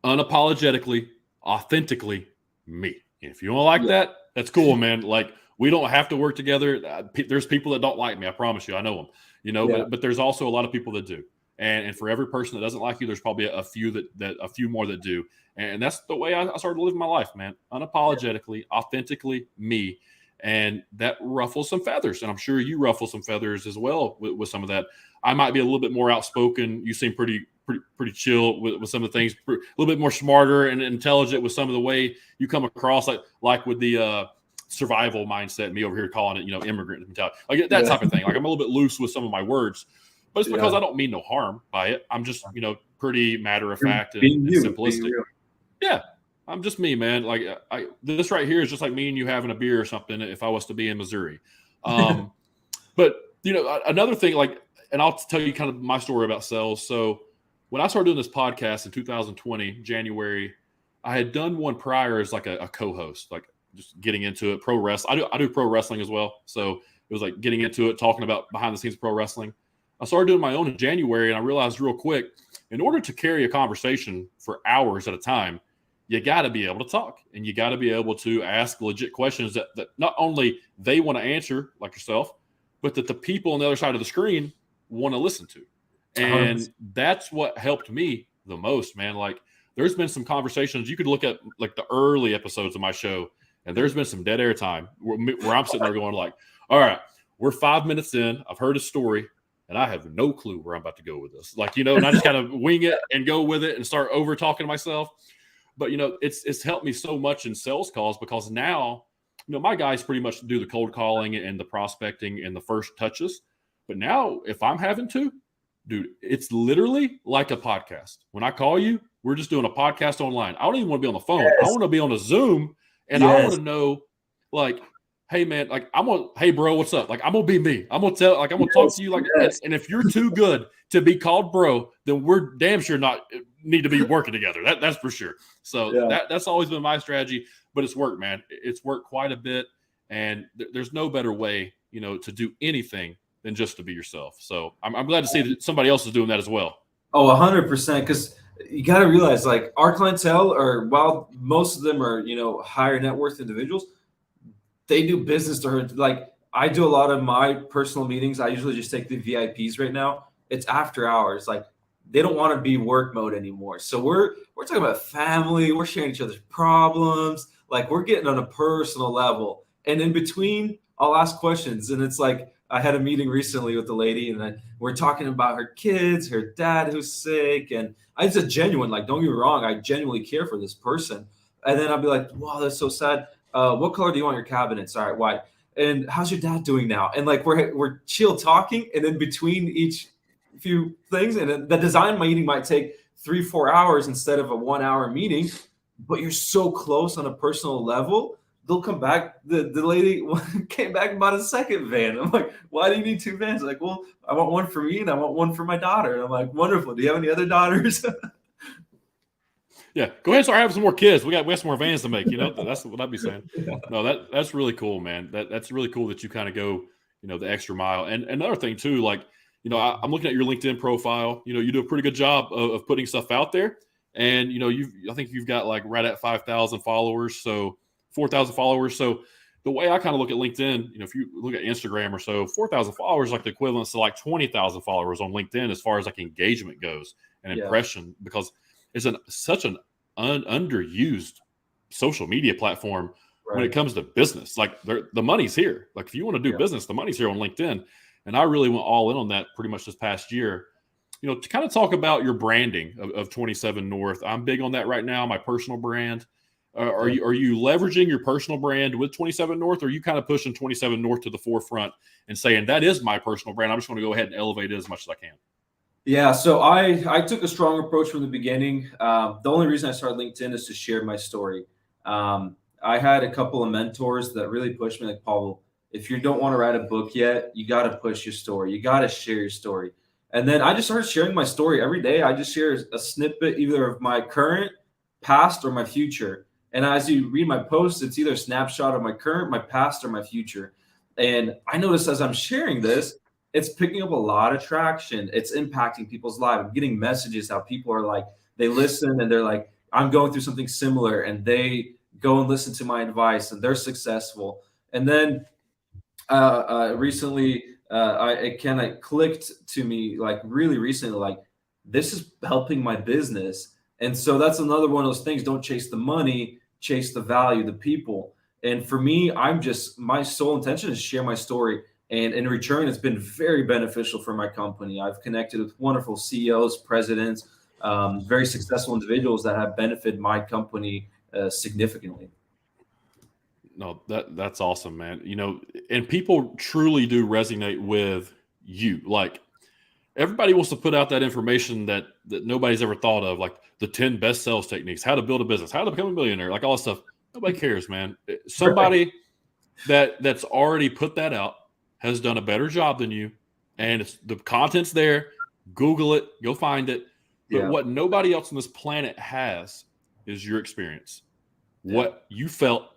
unapologetically, authentically me. If you don't like that, that's cool, man. Like, we don't have to work together. There's people that don't like me. I promise you. I know them, but there's also a lot of people that do. And for every person that doesn't like you, there's probably a few more that do. And that's the way I started living my life, man. Unapologetically, authentically me. And that ruffles some feathers. And I'm sure you ruffle some feathers as well with some of that. I might be a little bit more outspoken. You seem pretty chill with some of the things, a little bit more smarter and intelligent with some of the way you come across, like with the survival mindset, me over here calling it, immigrant mentality, like that type of thing. Like, I'm a little bit loose with some of my words, but it's because I don't mean no harm by it. I'm just, pretty matter of fact and simplistic. Yeah. I'm just me, man. Like, this right here is just like me and you having a beer or something if I was to be in Missouri. But, another thing, and I'll tell you kind of my story about sales. So when I started doing this podcast in 2020, January, I had done one prior as like a co-host, like just getting into it, pro wrestling. I do pro wrestling as well. So it was like getting into it, talking about behind the scenes of pro wrestling. I started doing my own in January, and I realized real quick, in order to carry a conversation for hours at a time, you got to be able to talk, and you got to be able to ask legit questions that not only they want to answer, like yourself, but that the people on the other side of the screen want to listen to. And that's what helped me the most, man. Like, there's been some conversations. You could look at like the early episodes of my show, and there's been some dead air time where I'm sitting there going like, all right, we're 5 minutes in. I've heard a story, and I have no clue where I'm about to go with this. Like, and I just kind of wing it and go with it and start over talking to myself. But, it's helped me so much in sales calls, because now, my guys pretty much do the cold calling and the prospecting and the first touches. But now if I'm having to, dude, it's literally like a podcast. When I call you, we're just doing a podcast online. I don't even want to be on the phone. Yes. I want to be on a Zoom, and I want to know, like, hey, man, like, hey, bro, what's up? Like, I'm going to be me. I'm going to talk to you like, and if you're too good to be called bro, then we're damn sure not need to be working together. That's for sure. So that's always been my strategy, but it's worked, man. It's worked quite a bit. And there's no better way, to do anything than just to be yourself. So I'm glad to see that somebody else is doing that as well. Oh, 100%. Because you got to realize, like, our clientele are, while most of them are, higher net worth individuals, they do business to her. Like, I do a lot of my personal meetings. I usually just take the VIPs right now. It's after hours. Like, they don't want to be work mode anymore. So we're talking about family. We're sharing each other's problems. Like, we're getting on a personal level. And in between, I'll ask questions. And it's like, I had a meeting recently with the lady, and we're talking about her kids, her dad who's sick. And it's a genuine, like, don't get me wrong, I genuinely care for this person. And then I'll be like, wow, that's so sad. What color do you want your cabinets? All right, white. And how's your dad doing now? And like we're chill talking, and then between each few things, and then the design meeting might take 3-4 hours instead of a 1 hour meeting, but you're so close on a personal level. They'll come back. The lady came back and bought a second van. I'm like, why do you need 2 vans? Like, well, I want one for me and I want one for my daughter. And I'm like, wonderful. Do you have any other daughters? Yeah, go ahead and start having some more kids. We have some more vans to make. That's what I'd be saying. Yeah. No, that's really cool, man. That's really cool that you kind of go, the extra mile. And another thing too, like, I'm looking at your LinkedIn profile. You do a pretty good job of putting stuff out there. And I think you've got like right at 5,000 followers, so 4,000 followers. So the way I kind of look at LinkedIn, if you look at Instagram or so, 4,000 followers is like the equivalent to like 20,000 followers on LinkedIn as far as like engagement goes and impression, because it's such an underused social media platform when it comes to business. Like the money's here. Like if you want to do business, the money's here on LinkedIn. And I really went all in on that pretty much this past year. To kind of talk about your branding of 27 North. I'm big on that right now, my personal brand. Are you leveraging your personal brand with 27 North, or are you kind of pushing 27 North to the forefront and saying that is my personal brand? I'm just going to go ahead and elevate it as much as I can. Yeah, so I took a strong approach from the beginning. The only reason I started LinkedIn is to share my story. I had a couple of mentors that really pushed me, like, Pavel, if you don't want to write a book yet, you got to push your story. You got to share your story. And then I just started sharing my story every day. I just share a snippet either of my current, past, or my future. And as you read my posts, it's either a snapshot of my current, my past, or my future. And I noticed as I'm sharing this, it's picking up a lot of traction. It's impacting people's lives. I'm getting messages how people are like, they listen and they're like, I'm going through something similar, and they go and listen to my advice and they're successful. And then recently, it kind of clicked to me, like really recently, like, this is helping my business. And so that's another one of those things. Don't chase the money, chase the value, the people. And for me, my sole intention is to share my story. And in return, it's been very beneficial for my company. I've connected with wonderful CEOs, presidents, very successful individuals that have benefited my company significantly. No, that's awesome, man. And people truly do resonate with you. Like, everybody wants to put out that information that nobody's ever thought of, like the 10 best sales techniques, how to build a business, how to become a millionaire, like all that stuff. Nobody cares, man. Somebody that's already put that out has done a better job than you, and the content's there. Google it, go find it. But what nobody else on this planet has is your experience, what you felt,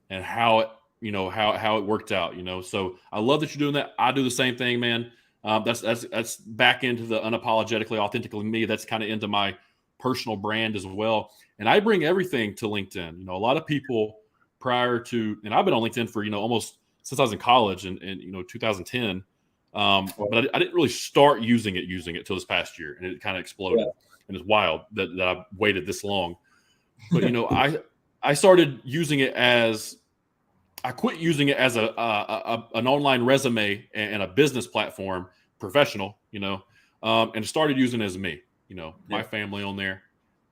and how it worked out. So I love that you're doing that. I do the same thing, man. That's back into the unapologetically, authentically me. That's kind of into my personal brand as well. And I bring everything to LinkedIn. A lot of people prior to, and I've been on LinkedIn for almost since I was in college in 2010. But I didn't really start using it till this past year, and it kind of exploded. And it's wild that I've waited this long. But I started using it as, I quit using it as an online resume and a business platform, professional, and started using it as me, my family on there.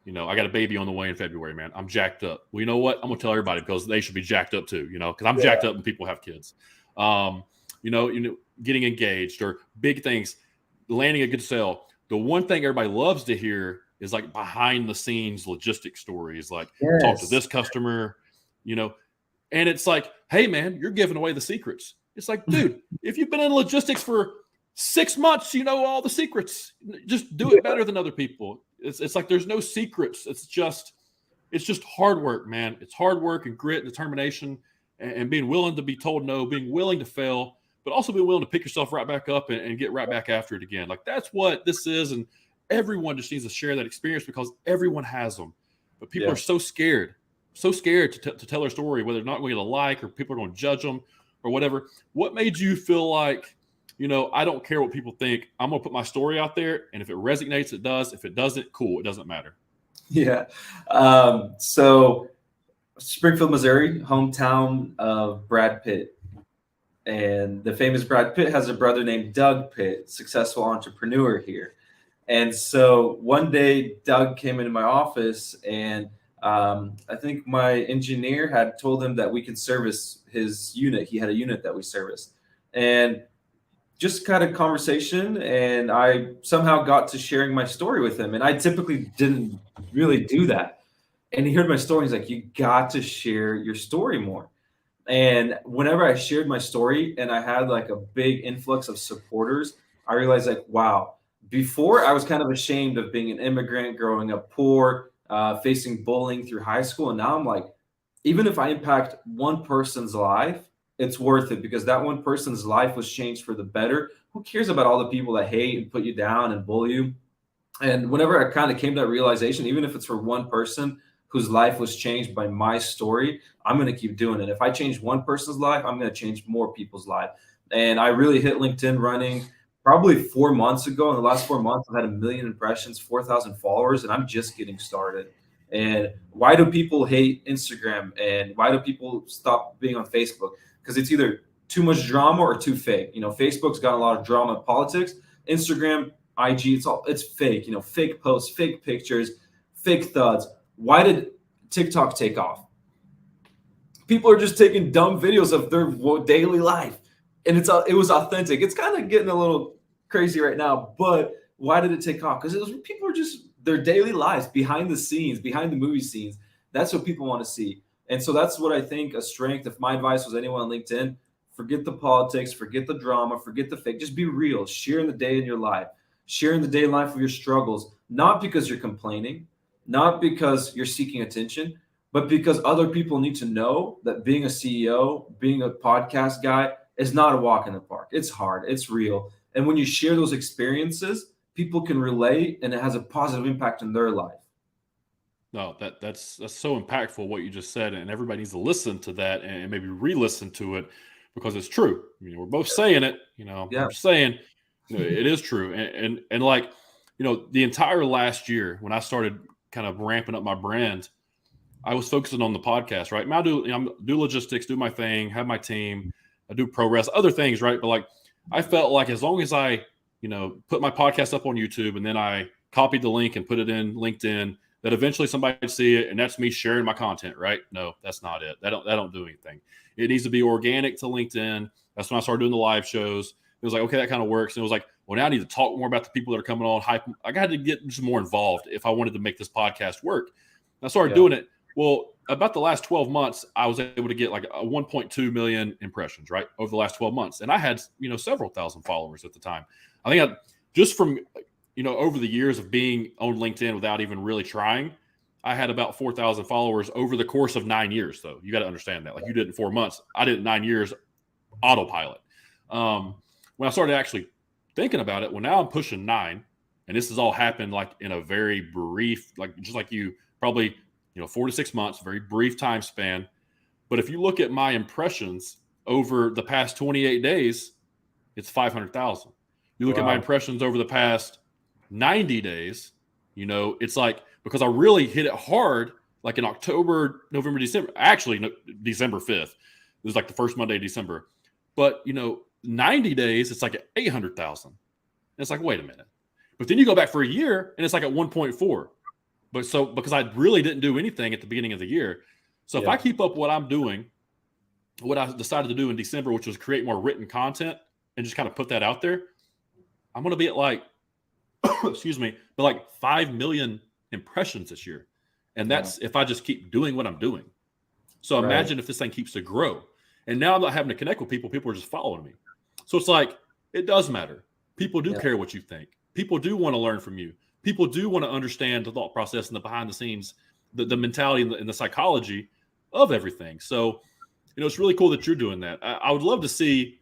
I got a baby on the way in February, man. I'm jacked up. Well, you know what? I'm gonna tell everybody because they should be jacked up too, because I'm jacked up when people have kids. Getting engaged or big things, landing a good sale. The one thing everybody loves to hear is like behind the scenes logistics stories, like talk to this customer, and it's like, hey man, you're giving away the secrets. It's like, dude, if you've been in logistics for 6 months, you know all the secrets. Just do it better than other people. It's like there's no secrets. It's just hard work, man. It's hard work and grit and determination and being willing to be told no, being willing to fail, but also be willing to pick yourself right back up and get right back after it again. Like that's what this is. And everyone just needs to share that experience because everyone has them. But people are so scared to tell their story, whether they're not going to like or people are going to judge them or whatever. What made you feel like, I don't care what people think. I'm going to put my story out there. And if it resonates, it does. If it doesn't, cool. It doesn't matter. Yeah. So Springfield, Missouri, hometown of Brad Pitt. And the famous Brad Pitt has a brother named Doug Pitt, successful entrepreneur here. And so one day Doug came into my office and I think my engineer had told him that we could service his unit. He had a unit that we serviced. And just kind of conversation, and I somehow got to sharing my story with him. And I typically didn't really do that. And he heard my story. He's like, you got to share your story more. And whenever I shared my story and I had like a big influx of supporters, I realized like, wow, before I was kind of ashamed of being an immigrant, growing up poor, facing bullying through high school. And now I'm like, even if I impact one person's life, it's worth it because that one person's life was changed for the better. Who cares about all the people that hate and put you down and bully you? And whenever I kind of came to that realization, even if it's for one person whose life was changed by my story, I'm going to keep doing it. If I change one person's life, I'm going to change more people's life. And I really hit LinkedIn running probably 4 months ago. In the last 4 months, I've had 1 million impressions, 4,000 followers, and I'm just getting started. And why do people hate Instagram? And why do people stop being on Facebook? Because it's either too much drama or too fake. Facebook's got a lot of drama and politics. Instagram, IG, it's fake. Fake posts, fake pictures, fake thuds. Why did TikTok take off? People are just taking dumb videos of their daily life, and it was authentic. It's kind of getting a little crazy right now, but why did it take off? Because people are just their daily lives behind the scenes, behind the movie scenes. That's what people want to see. And so that's what I think a strength. If my advice was anyone on LinkedIn, forget the politics, forget the drama, forget the fake. Just be real. Share in the day in your life. Share in the day in life of your struggles, not because you're complaining, not because you're seeking attention, but because other people need to know that being a CEO, being a podcast guy is not a walk in the park. It's hard. It's real. And when you share those experiences, people can relate and it has a positive impact in their life. No, that's so impactful what you just said, and everybody needs to listen to that and maybe re-listen to it because it's true. We're both saying it. Yeah. I'm just saying, it is true. And like, the entire last year when I started kind of ramping up my brand, I was focusing on the podcast, right? I do logistics, do my thing, have my team, I do pro wrestling, other things, right? But like, I felt like as long as I, put my podcast up on YouTube and then I copied the link and put it in LinkedIn, that eventually somebody would see it, and that's me sharing my content, right? No, that's not it. That don't do anything. It needs to be organic to LinkedIn. That's when I started doing the live shows. It was like, okay, that kind of works. And it was like, well, now I need to talk more about the people that are coming on. Hype. I got to get just more involved if I wanted to make this podcast work. And I started doing it. Well, about the last 12 months, I was able to get like a 1.2 million impressions, right, over the last 12 months. And I had, several thousand followers at the time. I think just from over the years of being on LinkedIn without even really trying, I had about 4,000 followers over the course of 9 years, though. You got to understand that. Like you did in 4 months. I did it in 9 years, autopilot. When I started actually thinking about it, well, now I'm pushing 9, and this has all happened like in a very brief, like just like you, probably 4 to 6 months, very brief time span. But if you look at my impressions over the past 28 days, it's 500,000. You look at my impressions over the past 90 days, it's like, because I really hit it hard, like in October, November, December, actually December 5th. It was like the first Monday of December. But, 90 days, it's like at 800,000. It's like, wait a minute. But then you go back for a year and it's like at 1.4. Because I really didn't do anything at the beginning of the year. So if I keep up what I'm doing, what I decided to do in December, which was create more written content and just kind of put that out there, I'm going to be at like, excuse me, but like 5 million impressions this year. And that's if I just keep doing what I'm doing. So imagine if this thing keeps to grow. And now I'm not having to connect with people. People are just following me. So it's like, it does matter. People do care what you think. People do want to learn from you. People do want to understand the thought process and the behind the scenes, the mentality and the psychology of everything. So, it's really cool that you're doing that. I would love to see,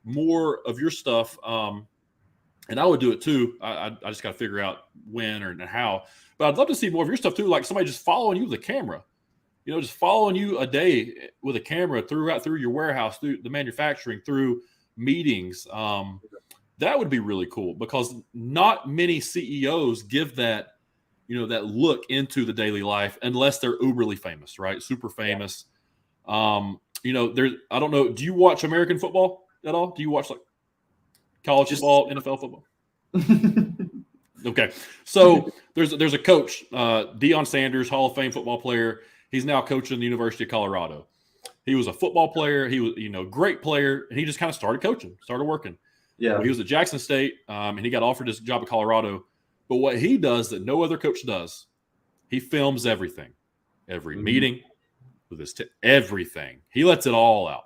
more of your stuff. And I would do it too. I just got to figure out when and how. But I'd love to see more of your stuff too, like somebody just following you with a camera. Just following you a day with a camera through your warehouse, through the manufacturing, through meetings. That would be really cool because not many CEOs give that, that look into the daily life unless they're uberly famous, right? Super famous. I don't know. Do you watch American football at all? Do you watch like college football, NFL football? Okay. So there's a coach, Deion Sanders, Hall of Fame football player. He's now coaching the University of Colorado. He was a football player. He was, great player. And he just kind of started coaching, started working. Yeah. Well, he was at Jackson State, and he got offered his job at Colorado. But what he does that no other coach does, he films everything, every meeting with everything. He lets it all out.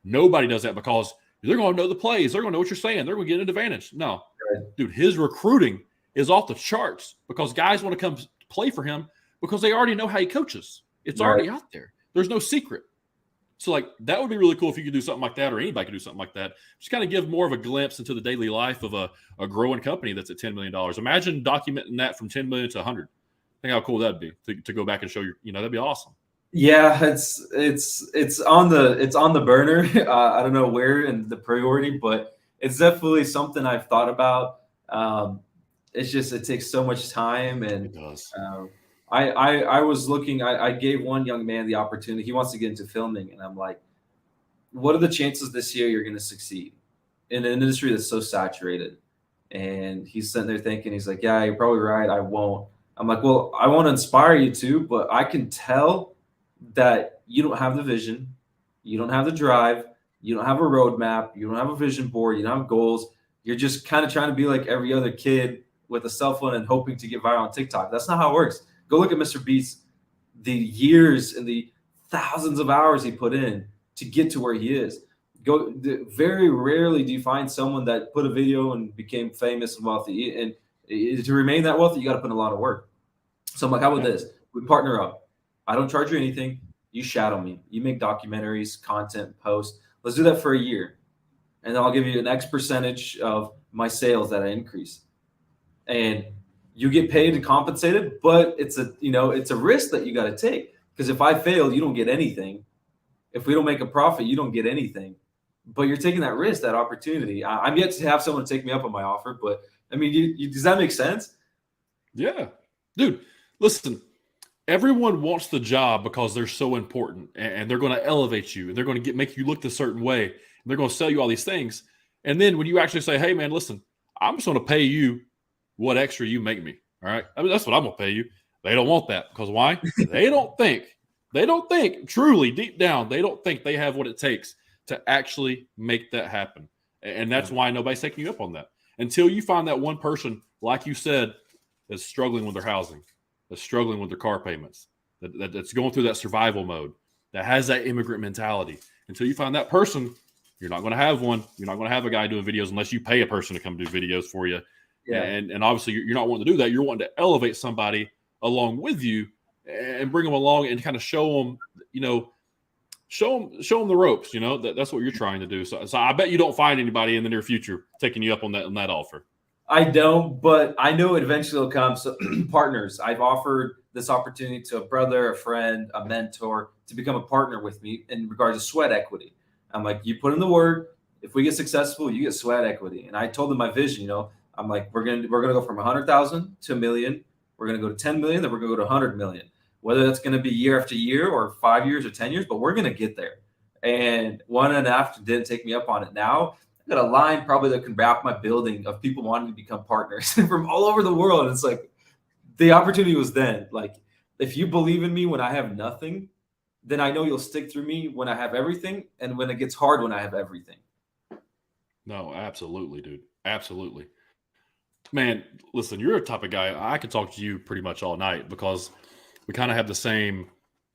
Nobody does that because they're going to know the plays. They're going to know what you're saying. They're going to get an advantage. No, dude, his recruiting is off the charts because guys want to come play for him because they already know how he coaches. It's already out there. There's no secret. So, like, that would be really cool if you could do something like that, or anybody could do something like that. Just kind of give more of a glimpse into the daily life of a growing company that's at $10 million. Imagine documenting that from 10 million to 100. Think how cool that'd be to go back and show that'd be awesome. Yeah, it's on the burner. I don't know where in the priority, but it's definitely something I've thought about. It's just it takes so much time, and it does. I was looking. I gave one young man the opportunity. He wants to get into filming, and I'm like, what are the chances this year you're going to succeed in an industry that's so saturated? And he's sitting there thinking, he's like, yeah, you're probably right. I won't. I'm like, well, I want to inspire you to, but I can tell that you don't have the vision, you don't have the drive, you don't have a roadmap, you don't have a vision board, you don't have goals. You're just kind of trying to be like every other kid with a cell phone and hoping to get viral on TikTok. That's not how it works. Go look at Mr. Beast, the years and the thousands of hours he put in to get to where he is. Very rarely do you find someone that put a video and became famous and wealthy. And to remain that wealthy, you got to put in a lot of work. So I'm like, how about this? We partner up. I don't charge you anything. You shadow me. You make documentaries, content, posts. Let's do that for a year. And then I'll give you an X percentage of my sales that I increase. And you get paid and compensated, but it's a risk that you got to take. Because if I fail, you don't get anything. If we don't make a profit, you don't get anything. But you're taking that risk, that opportunity. I'm yet to have someone take me up on my offer, but I mean, does that make sense? Yeah, dude. Listen, everyone wants the job because they're so important, and they're going to elevate you, and they're going to make you look a certain way, and they're going to sell you all these things. And then when you actually say, "Hey, man, listen, I'm just going to pay you what extra you make me," all right? I mean, that's what I'm going to pay you. They don't want that because why? They don't think truly deep down. They don't think they have what it takes to actually make that happen, and that's why nobody's taking you up on that until you find that one person, like you said, that's struggling with their housing, that's struggling with their car payments, that's going through that survival mode, that has that immigrant mentality. Until you find that person, you're not going to have one. You're not going to have a guy doing videos unless you pay a person to come do videos for you. Yeah. And obviously you're not wanting to do that. You're wanting to elevate somebody along with you and bring them along and kind of show them, show them the ropes. That's what you're trying to do. So I bet you don't find anybody in the near future taking you up on that offer. I don't, but I know eventually it'll come. So partners, I've offered this opportunity to a brother, a friend, a mentor to become a partner with me in regards to sweat equity. I'm like, you put in the work. If we get successful, you get sweat equity. And I told them my vision. I'm like, we're gonna go from 100,000 to 1 million. We're gonna go to 10 million. Then we're gonna go to 100 million. Whether that's gonna be year after year or 5 years or 10 years, but we're gonna get there. And 1.5 didn't take me up on it. Now I've got a line probably that can wrap my building of people wanting to become partners from all over the world. And it's like the opportunity was then. Like, if you believe in me when I have nothing, then I know you'll stick through me when I have everything, and when it gets hard when I have everything. No, absolutely, dude. Absolutely. Man, listen, you're a type of guy, I could talk to you pretty much all night because we kind of have the same,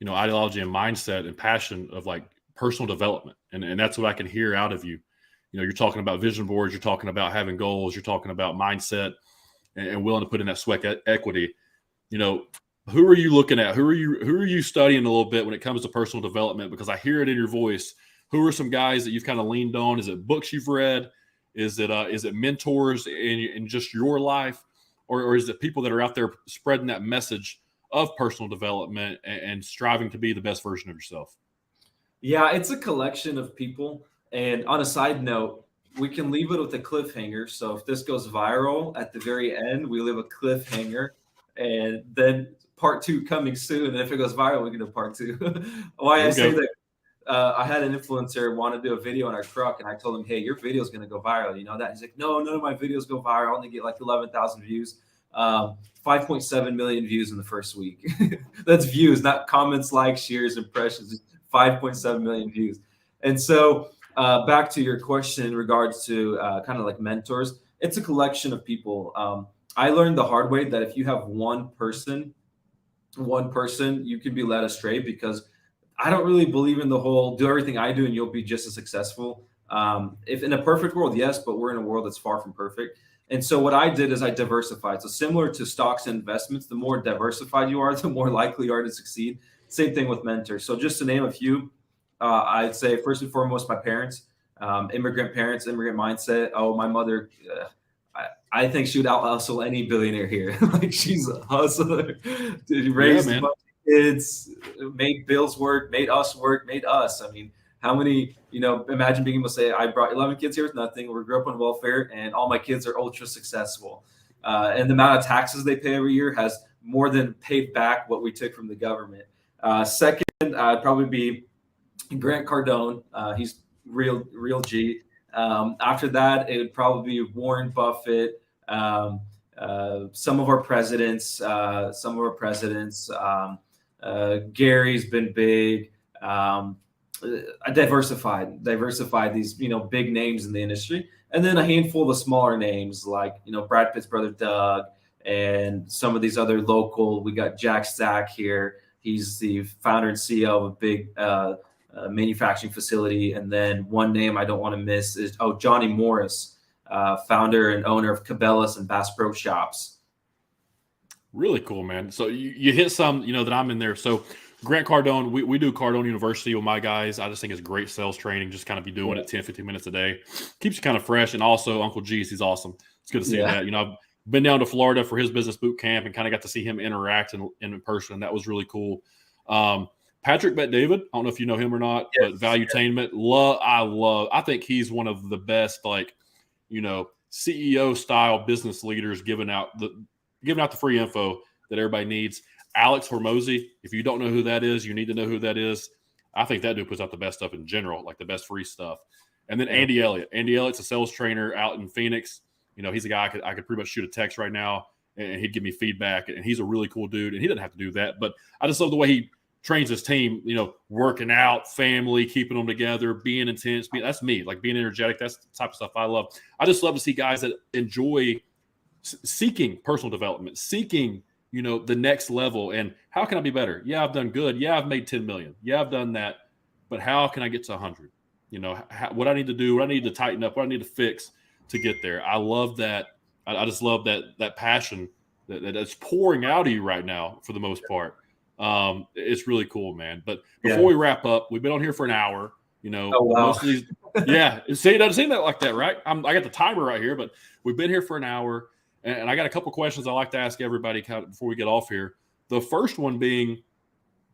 ideology and mindset and passion of like personal development. And that's what I can hear out of you. You're talking about vision boards, you're talking about having goals, you're talking about mindset and willing to put in that sweat equity. Who are you looking at? Who are you studying a little bit when it comes to personal development? Because I hear it in your voice. who are some guys that you've kind of leaned on? Is it books you've read? Is it mentors in just your life? Or is it people that are out there spreading that message of personal development and striving to be the best version of yourself? Yeah, it's a collection of people. And on a side note, we can leave it with a cliffhanger. So if this goes viral at the very end, we leave a cliffhanger, and then part two coming soon. And if it goes viral, we can do part two. Why I say that, I had an influencer want to do a video on our truck, and I told him, "Hey, your video is going to go viral. You know that?" He's like, "No, none of my videos go viral. I only get like 11,000 views, 5.7 million views in the first week." That's views, not comments, likes, shares, impressions. 5.7 million views. And so, back to your question in regards to kind of like mentors, it's a collection of people. I learned the hard way that if you have one person, you can be led astray, because I don't really believe in the whole do everything I do and you'll be just as successful. If in a perfect world, yes, but we're in a world that's far from perfect. And so what I did is I diversified. So similar to stocks and investments, the more diversified you are, the more likely you are to succeed. Same thing with mentors. So just to name a few, I'd say first and foremost, my parents, immigrant parents, immigrant mindset. Oh, my mother, I think she would out hustle any billionaire here. Like, she's a hustler. Raised a bunch of kids, made bills work, made us work, made us. I mean, how many, imagine being able to say, I brought 11 kids here with nothing. We grew up on welfare and all my kids are ultra successful. And the amount of taxes they pay every year has more than paid back what we took from the government. Second, I'd probably be Grant Cardone. He's real G. After that, it would probably be Warren Buffett. Some of our presidents. Gary's been big. I diversified these big names in the industry, and then a handful of the smaller names like Brad Pitt's brother Doug, and some of these other local. We got Jack Stack here. He's the founder and CEO of a big manufacturing facility. And then one name I don't want to miss is Johnny Morris, founder and owner of Cabela's and Bass Pro Shops. Really cool, man. So you hit some, that I'm in there. So Grant Cardone, we do Cardone University with my guys. I just think it's great sales training. Just kind of be doing it 10, 15 minutes a day. Keeps you kind of fresh. And also Uncle G's, he's awesome. It's good to see that. I've been down to Florida for his business boot camp and kind of got to see him interact in person. That was really cool. Patrick Bet-David, I don't know if you know him or not, but Valuetainment, I think he's one of the best, CEO style business leaders giving out the free info that everybody needs. Alex Hormozy, if you don't know who that is, you need to know who that is. I think that dude puts out the best stuff in general, like the best free stuff. And then Andy Elliott. Andy Elliott's a sales trainer out in Phoenix. He's a guy I could pretty much shoot a text right now and he'd give me feedback. And he's a really cool dude. And he doesn't have to do that. But I just love the way he trains his team, working out, family, keeping them together, being intense. That's me, like being energetic. That's the type of stuff I love. I just love to see guys that enjoy seeking personal development, seeking, the next level. And how can I be better? Yeah, I've done good. Yeah, I've made 10 million. Yeah, I've done that. But how can I get to 100? What I need to do, what I need to tighten up, what I need to fix to get there. I love that. I just love that passion that's pouring out of you right now for the most part. It's really cool, man. But before we wrap up, we've been on here for an hour. Most of these, see, it doesn't seem that like that, right? I got the timer right here, but we've been here for an hour, and I got a couple questions I like to ask everybody before we get off here. The first one being,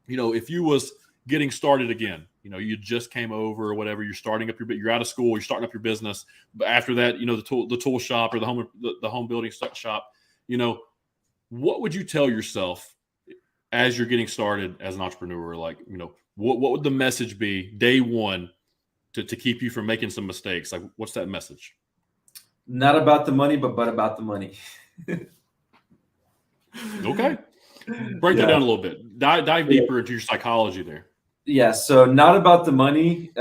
if you was getting started again, you just came over or whatever, you're out of school, you're starting up your business, but after that, the tool shop or the home building shop, what would you tell yourself as you're getting started as an entrepreneur? Like, what would the message be day one to keep you from making some mistakes? Like, what's that message? Not about the money, but about the money. Okay. Break that down a little bit. Dive deeper into your psychology there. Yeah. So not about the money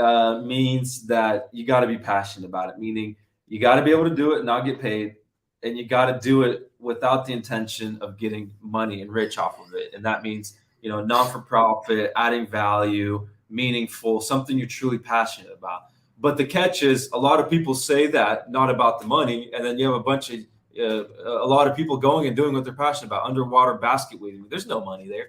means that you got to be passionate about it, meaning you got to be able to do it and not get paid. And you got to do it without the intention of getting money and rich off of it. And that means, non-for-profit, adding value, meaningful, something you're truly passionate about. But the catch is a lot of people say that, not about the money. And then you have a lot of people going and doing what they're passionate about, underwater basket weaving. There's no money there.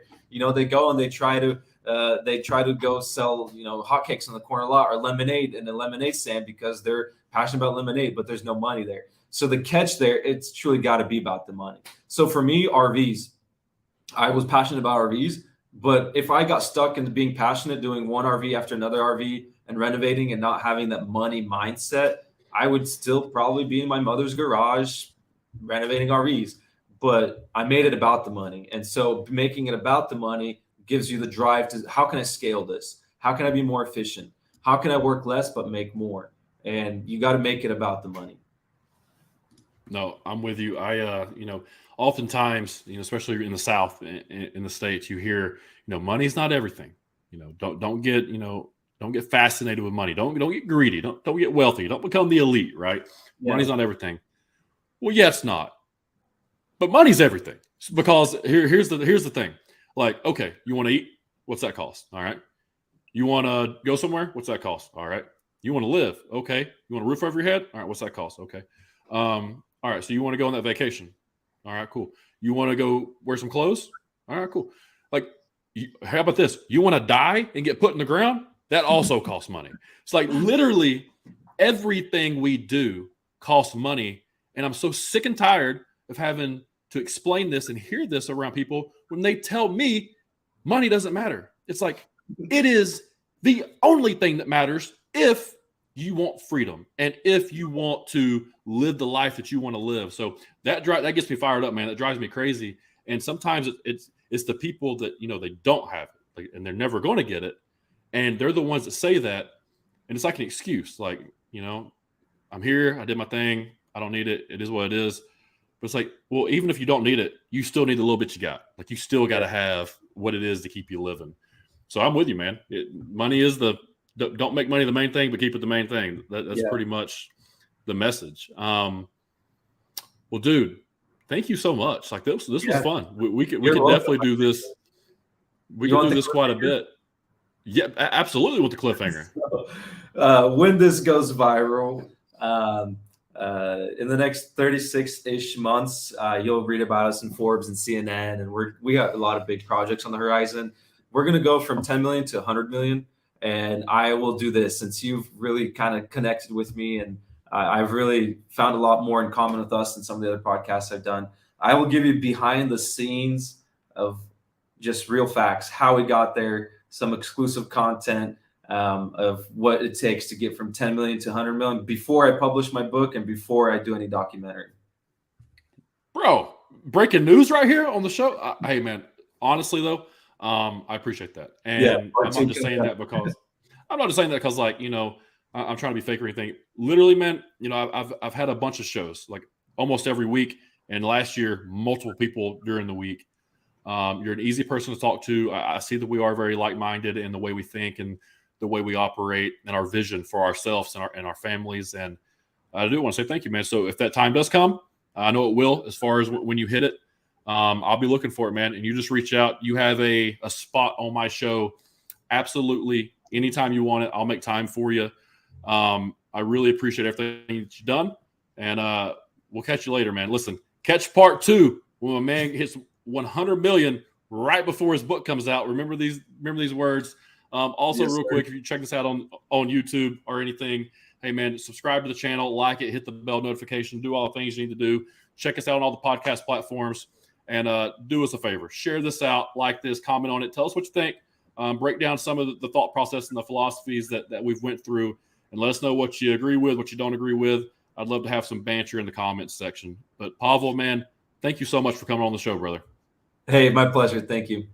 They go and they try to they try to go sell, hotcakes on the corner lot or lemonade in a lemonade stand because they're passionate about lemonade, but there's no money there. So the catch there, it's truly got to be about the money. So for me, RVs, I was passionate about RVs, but if I got stuck into being passionate, doing one RV after another RV and renovating and not having that money mindset, I would still probably be in my mother's garage renovating RVs. But I made it about the money. And so making it about the money gives you the drive to, how can I scale this? How can I be more efficient? How can I work less but make more? And you got to make it about the money. No, I'm with you. Oftentimes, especially in the South, in the States, you hear, money's not everything. Don't get fascinated with money. Don't get greedy. Don't get wealthy. Don't become the elite, right? Yeah. Money's not everything. Well, yeah, it's not. But money's everything. Because here's the thing. Like, okay, you want to eat? What's that cost? All right. You want to go somewhere? What's that cost? All right. You want to live? Okay. You want a roof over your head? All right. What's that cost? Okay. All right. So you want to go on that vacation? All right, cool. You want to go wear some clothes? All right, cool. Like, how about this? You want to die and get put in the ground? That also costs money. It's like literally everything we do costs money. And I'm so sick and tired of having to explain this and hear this around people when they tell me money doesn't matter. It's like, it is the only thing that matters if you want freedom and if you want to live the life that you want to live. So that gets me fired up, man. That drives me crazy. And sometimes it's the people that, they don't have it, and they're never going to get it. And they're the ones that say that. And it's like an excuse. Like, I'm here. I did my thing. I don't need it. It is what it is. But it's like, well, even if you don't need it, you still need the little bit you got. Like, you still got to have what it is to keep you living. So I'm with you, man. Money is don't make money the main thing, but keep it the main thing. That's pretty much the message. Well, dude, thank you so much. Like, this was fun. We could definitely do this. We can do this quite a bit. Yeah, absolutely, with the cliffhanger. When this goes viral, in the next 36-ish months, you'll read about us in Forbes and CNN, and we got a lot of big projects on the horizon. We're going to go from 10 million to 100 million. And I will do this since you've really kind of connected with me, and I've really found a lot more in common with us than some of the other podcasts I've done. I will give you behind the scenes of just real facts, how we got there, some exclusive content of what it takes to get from 10 million to 100 million before I publish my book and before I do any documentary. Bro, breaking news right here on the show. Hey, man, honestly, though, I appreciate that. And I'm not just saying that because like, I'm trying to be fake or anything. Literally, man, I've had a bunch of shows like almost every week, and last year, multiple people during the week. You're an easy person to talk to. I see that we are very like-minded in the way we think and the way we operate and our vision for ourselves and our families. And I do want to say thank you, man. So if that time does come, I know it will, as far as when you hit it, I'll be looking for it, man. And you just reach out. You have a spot on my show. Absolutely. Anytime you want it, I'll make time for you. I really appreciate everything that you've done. And we'll catch you later, man. Listen, catch part 2 when my man hits 100 million right before his book comes out. Remember these words. Also, yes, real quick, if you check this out on YouTube or anything, hey, man, subscribe to the channel, like it, hit the bell notification, do all the things you need to do. Check us out on all the podcast platforms. And do us a favor. Share this out, like this, comment on it. Tell us what you think. Break down some of the thought process and the philosophies that we've went through. And let us know what you agree with, what you don't agree with. I'd love to have some banter in the comments section. But Pavel, man, thank you so much for coming on the show, brother. Hey, my pleasure. Thank you.